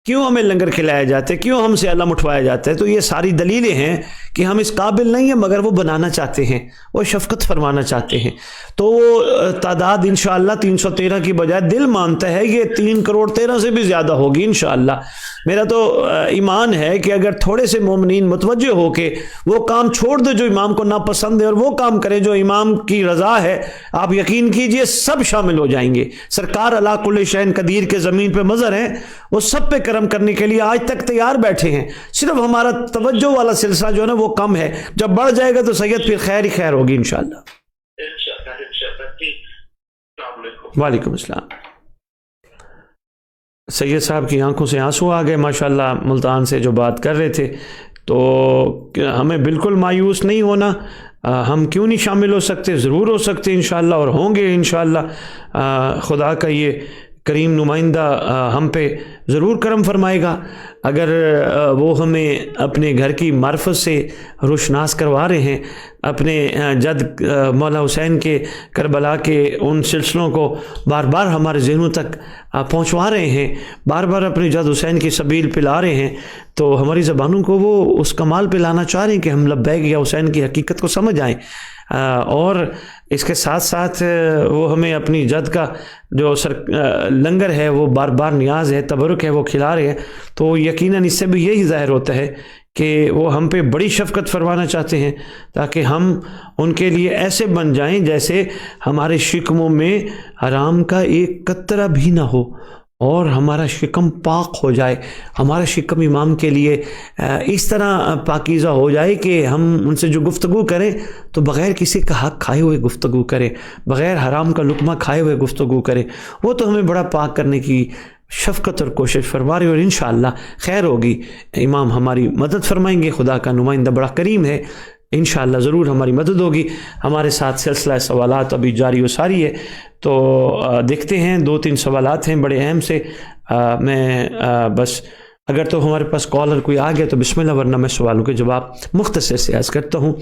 کیوں ہمیں لنگر کھلائے جاتے, کیوں ہم سے علم اٹھوایا جاتا ہے. تو یہ ساری دلیلیں ہیں کہ ہم اس قابل نہیں ہیں, مگر وہ بنانا چاہتے ہیں, وہ شفقت فرمانا چاہتے ہیں. تو وہ تعداد انشاءاللہ 313 کی بجائے دل مانتا ہے یہ 3 کروڑ 13 سے بھی زیادہ ہوگی انشاءاللہ. میرا تو ایمان ہے کہ اگر تھوڑے سے مومنین متوجہ ہو کے وہ کام چھوڑ دے جو امام کو ناپسند ہے اور وہ کام کریں جو امام کی رضا ہے, آپ یقین کیجئے سب شامل ہو جائیں گے. سرکار علی کل شیء قدیر کے زمین پہ مظہر ہیں, وہ سب پہ کرم کرنے کے لیے آج تک تیار بیٹھے ہیں. صرف ہمارا توجہ والا سلسلہ جو ہے نا وہ کم ہے, جب بڑھ جائے گا تو سید پھر خیر ہی خیر ہوگی انشاءاللہ. وعلیکم السلام. سید صاحب کی آنکھوں سے آنسو آ گئے ماشاءاللہ ملتان سے جو بات کر رہے تھے. تو ہمیں بالکل مایوس نہیں ہونا, ہم کیوں نہیں شامل ہو سکتے, ضرور ہو سکتے انشاءاللہ اور ہوں گے انشاءاللہ. خدا کا یہ کریم نمائندہ ہم پہ ضرور کرم فرمائے گا اگر وہ ہمیں اپنے گھر کی معرفت سے روشناس کروا رہے ہیں, اپنے جد مولا حسین کے کربلا کے ان سلسلوں کو بار بار ہمارے ذہنوں تک پہنچوا رہے ہیں, بار بار اپنے جد حسین کی سبیل پہ لا رہے ہیں, تو ہماری زبانوں کو وہ اس کمال پہ لانا چاہ رہے ہیں کہ ہم لبیک یا حسین کی حقیقت کو سمجھ آئیں. اور اس کے ساتھ ساتھ وہ ہمیں اپنی جد کا جو لنگر ہے وہ بار بار نیاز ہے, تبرک ہے, وہ کھلا رہے ہیں. تو یقیناً اس سے بھی یہی ظاہر ہوتا ہے کہ وہ ہم پہ بڑی شفقت فرمانا چاہتے ہیں تاکہ ہم ان کے لیے ایسے بن جائیں جیسے ہمارے شکموں میں حرام کا ایک قطرہ بھی نہ ہو اور ہمارا شکم پاک ہو جائے. ہمارا شکم امام کے لیے اس طرح پاکیزہ ہو جائے کہ ہم ان سے جو گفتگو کریں تو بغیر کسی کا حق کھائے ہوئے گفتگو کریں, بغیر حرام کا لقمہ کھائے ہوئے گفتگو کریں. وہ تو ہمیں بڑا پاک کرنے کی شفقت اور کوشش فرما رہے, اور انشاءاللہ خیر ہوگی. امام ہماری مدد فرمائیں گے, خدا کا نمائندہ بڑا کریم ہے, انشاءاللہ ضرور ہماری مدد ہوگی. ہمارے ساتھ سلسلہ سوالات ابھی جاری و ساری ہے, تو دیکھتے ہیں 2-3 سوالات ہیں بڑے اہم سے. میں بس اگر تو ہمارے پاس کالر کوئی آ گیا تو بسم اللہ, ورنہ میں سوالوں کے جواب مختصر سے عرض کرتا ہوں.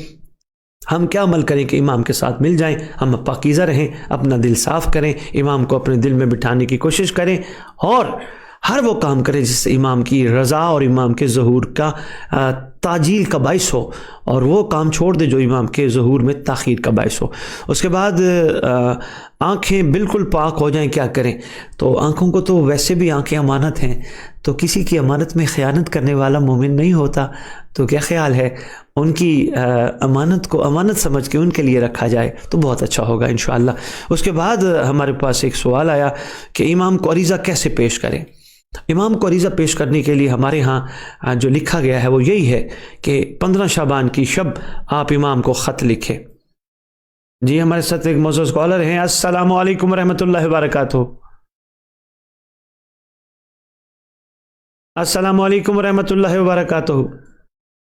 ہم کیا عمل کریں کہ امام کے ساتھ مل جائیں, ہم پاکیزہ رہیں, اپنا دل صاف کریں, امام کو اپنے دل میں بٹھانے کی کوشش کریں, اور ہر وہ کام کریں جس سے امام کی رضا اور امام کے ظہور کا تعجیل کا باعث ہو, اور وہ کام چھوڑ دے جو امام کے ظہور میں تاخیر کا باعث ہو. اس کے بعد آنکھیں بالکل پاک ہو جائیں, کیا کریں؟ تو آنکھوں کو تو ویسے بھی آنکھیں امانت ہیں, تو کسی کی امانت میں خیانت کرنے والا مومن نہیں ہوتا. تو کیا خیال ہے ان کی امانت کو امانت سمجھ کے ان کے لیے رکھا جائے تو بہت اچھا ہوگا انشاءاللہ. اس کے بعد ہمارے پاس ایک سوال آیا کہ امام کو عریضہ کیسے پیش کریں. امام کو عریضہ پیش کرنے کے لیے ہمارے ہاں جو لکھا گیا ہے وہ یہی ہے کہ 15 شعبان کی شب آپ امام کو خط لکھیں. جی ہمارے ساتھ ایک معزز کالر ہیں. السلام علیکم ورحمۃ اللہ وبرکاتہ. السلام علیکم ورحمۃ اللہ وبرکاتہ.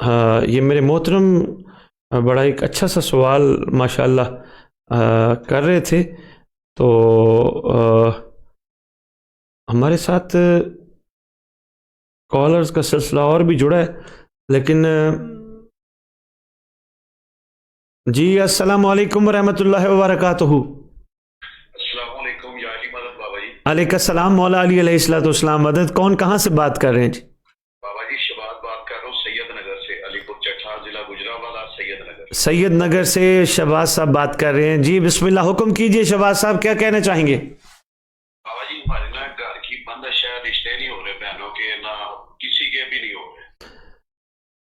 یہ میرے محترم بڑا ایک اچھا سا سوال ماشاءاللہ کر رہے تھے. تو ہمارے ساتھ کالرز کا سلسلہ اور بھی جڑا ہے، لیکن جی السلام علیکم ورحمۃ اللہ وبرکاتہ. السلام علیکم یا علی مدد بابا جی. علیکم السلام مولا علی علیہ الصلوۃ والسلام. مدد کون کہاں سے بات کر رہے ہیں جی؟ بابا جی شباد بات کر رہا ہوں سید نگر سے، علی پور چٹھا ضلع گجرانوالہ سید نگر. سید نگر سے شہباز صاحب بات کر رہے ہیں. جی بسم اللہ، حکم کیجئے شہباز صاحب، کیا کہنا چاہیں گے؟ بابا جی ہمارے نا گھر کی بندش ہے، رشتے نہیں ہو رہے بہنوں کے، نہ کسی کے بھی نہیں ہو رہے.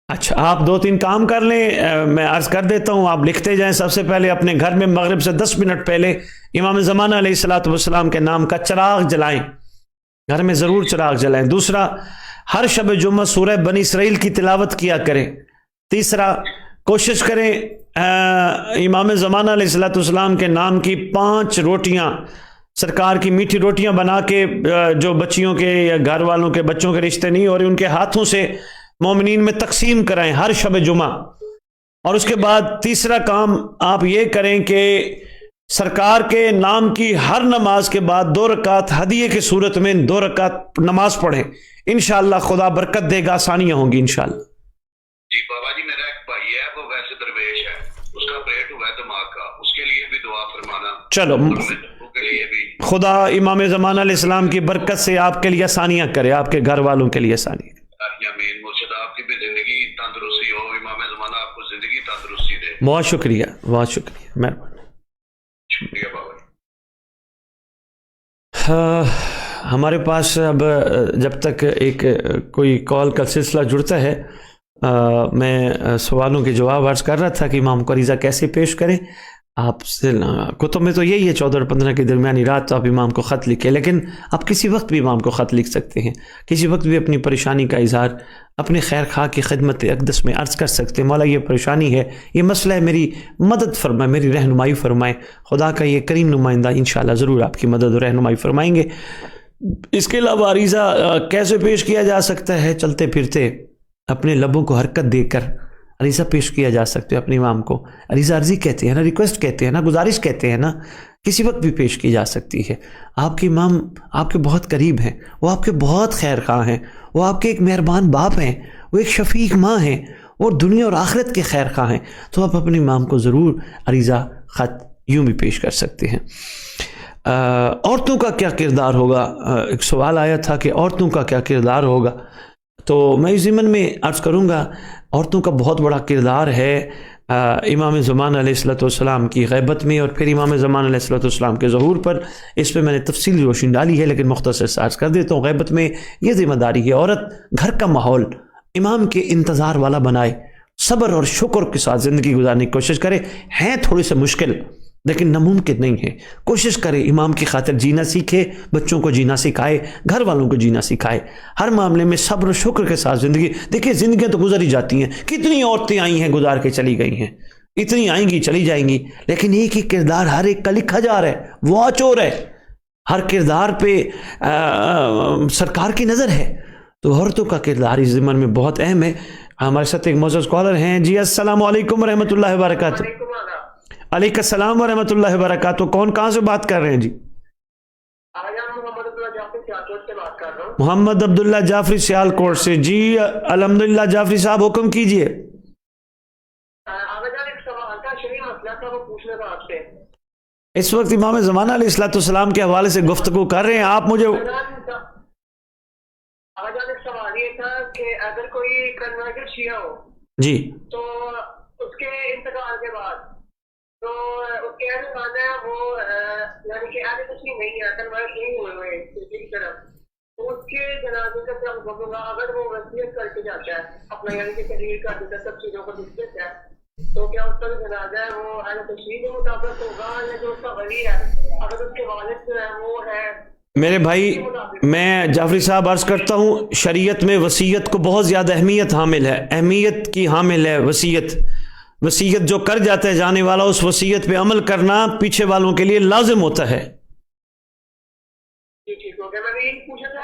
اچھا آپ 2-3 کام کر لیں، میں عرض کر دیتا ہوں، آپ لکھتے جائیں. سب سے پہلے اپنے گھر میں مغرب سے 10 منٹ پہلے امام زمانہ علیہ الصلوۃ والسلام کے نام کا چراغ جلائیں، گھر میں ضرور چراغ جلائیں. دوسرا، ہر شب جمعہ سورہ بنی اسرائیل کی تلاوت کیا کریں. تیسرا، کوشش کریں امام زمانہ علیہ الصلوۃ والسلام کے نام کی 5 روٹیاں، سرکار کی میٹھی روٹیاں بنا کے جو بچیوں کے یا گھر والوں کے بچوں کے رشتے نہیں ہو رہے ان کے ہاتھوں سے مومنین میں تقسیم کرائیں ہر شب جمعہ. اور اس کے بعد تیسرا کام آپ یہ کریں کہ سرکار کے نام کی ہر نماز کے بعد 2 رکعت ہدیے کی صورت میں 2 رکعت نماز پڑھیں. انشاءاللہ خدا برکت دے گا، آسانیاں ہوں گی انشاءاللہ. جی بابا جی میرا ایک بھائی ہے، وہ ویسے درویش ہے، اس کا آپریٹ ہوا ہے دماغ کا، اس کے لیے بھی دعا فرمانا. چلو کے لیے بھی خدا امام زمانہ علیہ السلام کی برکت سے آپ کے لیے آسانیاں کرے، آپ کے گھر والوں کے لیے آسانیاں. امین. مرشد آپ کی بھی زندگی تندرستی ہو، امام زمانہ آپ کو زندگی تندرستی دے. بہت شکریہ، بہت شکریہ، مہربانی. شکریہ بابا جی. ہمارے پاس اب جب تک ایک کوئی کال کا سلسلہ جڑتا ہے، میں سوالوں کے جواب عرض کر رہا تھا کہ امام کو عریضہ کیسے پیش کریں. آپ سے کتب میں تو یہی ہے 14 اور 15 کی درمیانی رات تو آپ امام کو خط لکھیں، لیکن آپ کسی وقت بھی امام کو خط لکھ سکتے ہیں، کسی وقت بھی اپنی پریشانی کا اظہار اپنے خیر خواہ کی خدمت اقدس میں عرض کر سکتے ہیں. مولا یہ پریشانی ہے، یہ مسئلہ ہے، میری مدد فرمائیں، میری رہنمائی فرمائیں. خدا کا یہ کریم نمائندہ انشاءاللہ ضرور آپ کی مدد اور رہنمائی فرمائیں گے. اس کے علاوہ عریضہ کیسے پیش کیا جا سکتا ہے؟ چلتے پھرتے اپنے لبوں کو حرکت دے کر عریضہ پیش کیا جا سکتے ہیں. اپنے امام کو عریضہ عرضی کہتے ہیں نا، ریکویسٹ کہتے ہیں نا، گزارش کہتے ہیں نا، کسی وقت بھی پیش کی جا سکتی ہے. آپ کے امام آپ کے بہت قریب ہیں، وہ آپ کے بہت خیر خواہ ہیں، وہ آپ کے ایک مہربان باپ ہیں، وہ ایک شفیق ماں ہیں، وہ دنیا اور آخرت کے خیر خواہ ہیں. تو آپ اپنے امام کو ضرور عریضہ خط یوں بھی پیش کر سکتے ہیں. عورتوں کا کیا کردار ہوگا؟ ایک سوال آیا تھا کہ عورتوں کا کیا کردار ہوگا، تو میں اس ضمن میں عرض کروں گا عورتوں کا بہت بڑا کردار ہے امام زمانہ علیہ الصلوۃ والسلام کی غیبت میں اور پھر امام زمانہ علیہ الصلوۃ والسلام کے ظہور پر. اس پہ میں نے تفصیلی روشنی ڈالی ہے، لیکن مختصر سے عرض کر دیتا ہوں. غیبت میں یہ ذمہ داری ہے عورت گھر کا ماحول امام کے انتظار والا بنائے، صبر اور شکر کے ساتھ زندگی گزارنے کی کوشش کرے. ہیں تھوڑی سے مشکل لیکن ناممکن نہیں ہے. کوشش کرے امام کی خاطر جینا سیکھے، بچوں کو جینا سکھائے، گھر والوں کو جینا سکھائے. ہر معاملے میں صبر و شکر کے ساتھ زندگی. دیکھیں زندگیاں تو گزر ہی جاتی ہیں، کتنی عورتیں آئی ہیں گزار کے چلی گئی ہیں، اتنی آئیں گی چلی جائیں گی، لیکن ایک ہی کردار ہر ایک کا لکھا جا رہا ہے، واچ ہو رہا ہے، ہر کردار پہ سرکار کی نظر ہے. تو عورتوں کا کردار اس ضمن میں بہت اہم ہے. ہمارے ساتھ ایک معزز کالر ہیں. جی السلام علیکم ورحمۃ اللہ وبرکاتہ. علیکم السلام ورحمۃ اللہ وبرکاتہ. کون کہاں سے بات کر رہے ہیں جی؟ محمد عبداللہ جعفری سیالکوٹ سے. جی الحمدللہ جعفری صاحب حکم کیجئے. اس وقت امام زمانہ علیہ الصلوۃ والسلام کے حوالے سے گفتگو کر رہے ہیں. آپ مجھے سوال یہ تھا کہ اگر کوئی کنورٹڈ شیعہ ہو جی تو اس کے انتقال کے بعد تو اس کے اہل خانہ ہے وہ یعنی کہ اہل تسلیم نہیں ہے، کنورٹ نہیں ہوئے ہوئے کی طرف، تو اس کے جنازے کا کیا حکم ہوگا؟ اگر وہ وصیت کر کے جاتا ہے اپنا یعنی کہ تحریر کر دیتا ہے، سب چیزوں کو لکھ دیتا ہے، تو کیا اس کا جو جنازہ ہے وہ اہل تسلیم کے مطابق ہوگا یا جو اس کا ولی ہے اگر اس کے والد جو ہے وہ ہے؟ میرے بھائی میں جعفری صاحب عرض کرتا ہوں، شریعت میں وصیت کو بہت زیادہ اہمیت حامل ہے، اہمیت کی حامل ہے وصیت. وصیت جو کر جاتا ہے جانے والا، اس وصیت پہ عمل کرنا پیچھے والوں کے لیے لازم ہوتا ہے. ٹھیک ہو گیا. میں نے یہی پوچھا تھا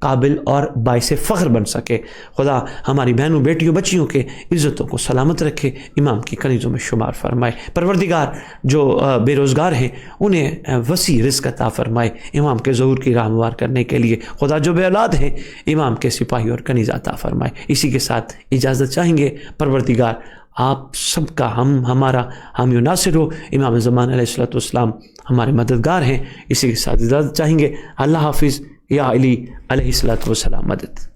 قابل اور باعث فخر بن سکے. خدا ہماری بہنوں بیٹیوں بچیوں کے عزتوں کو سلامت رکھے، امام کی کنیزوں میں شمار فرمائے. پروردگار جو بے روزگار ہیں انہیں وسیع رزق عطا فرمائے امام کے ظہور کی راہ ہموار کرنے کے لیے. خدا جو بے اولاد ہیں امام کے سپاہی اور کنیز عطا فرمائے. اسی کے ساتھ اجازت چاہیں گے. پروردگار آپ سب کا ہمارا حامی و ناصر ہو. امام زمان علیہ الصلوۃ والسلام ہمارے مددگار ہیں. اسی کے ساتھ اجازت چاہیں گے. اللہ حافظ. یا علی علیہ الصلوۃ والسلام مدد.